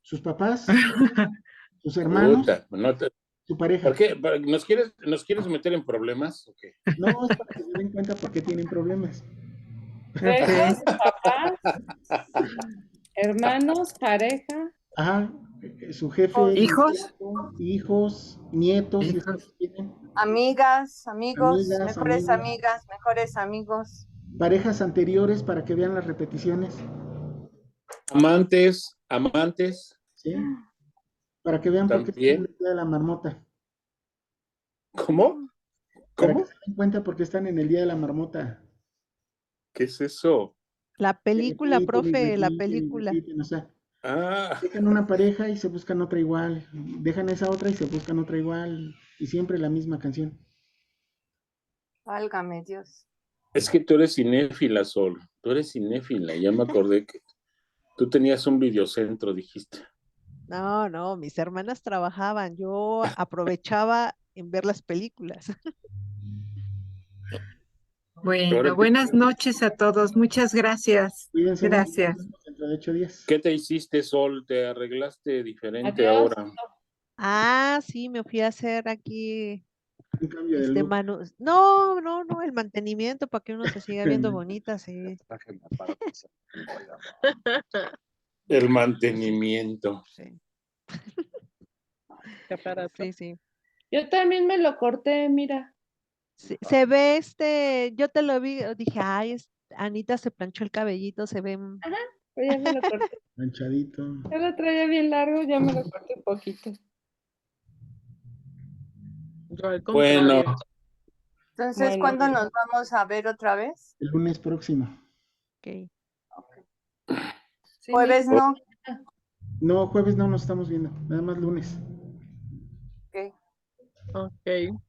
sus papás, sus hermanos, Puta, no te- su ¿Por pareja. qué? ¿Nos quieres meter en problemas? ¿O qué? No, es para que se den cuenta por qué tienen problemas. Suegros, Ok. papás, hermanos, pareja. Ajá, su jefe, ¿Hijos? inmediato, hijos, nietos, si es que Hijos. los tienen, Amigas, amigos, amigas, mejores amigos, amigas, mejores amigos. parejas anteriores para que vean las repeticiones, Amantes, ¿sí? Para que vean por qué están en también. el día de la marmota. ¿Cómo? Para que ¿Cómo? se den cuenta por qué están en el día de la marmota. ¿Qué es eso? La Que película, repiten y profe, la repiten y película. repiten, o sea, Ah, dejan una pareja y se buscan otra igual, dejan esa otra y se buscan otra igual, y siempre la misma canción. Válgame Dios. es que tú eres cinéfila, Sol. Tú eres cinéfila. Ya me acordé que tú tenías un videocentro, dijiste. No, no, mis hermanas trabajaban, yo aprovechaba en ver las películas. Ahora, Bueno, buenas noches a todos. Muchas gracias. Cuídense mucho, nos Gracias. vemos dentro de 8 días. ¿qué te hiciste, Sol? ¿Te arreglaste diferente Adiós. ahora? Ah, sí, me fui a hacer aquí Un cambio de look. No, el mantenimiento para que uno se siga viendo bonita, sí. El mantenimiento. Sí, Qué aparato. sí. Yo también me lo corté, mira. Se ve yo te lo vi, dije, ay, Anita se planchó el cabellito, se ve. Pero ya me lo corté. Manchadito. Yo lo traía bien largo, ya me lo corté un poquito. Yo al Bueno, contrario. Entonces, Bueno. ¿cuándo nos vamos a ver otra vez? El lunes próximo. Ok. Sí, Jueves mijo. no. No, jueves no nos estamos viendo, nada más lunes. Ok. Ok.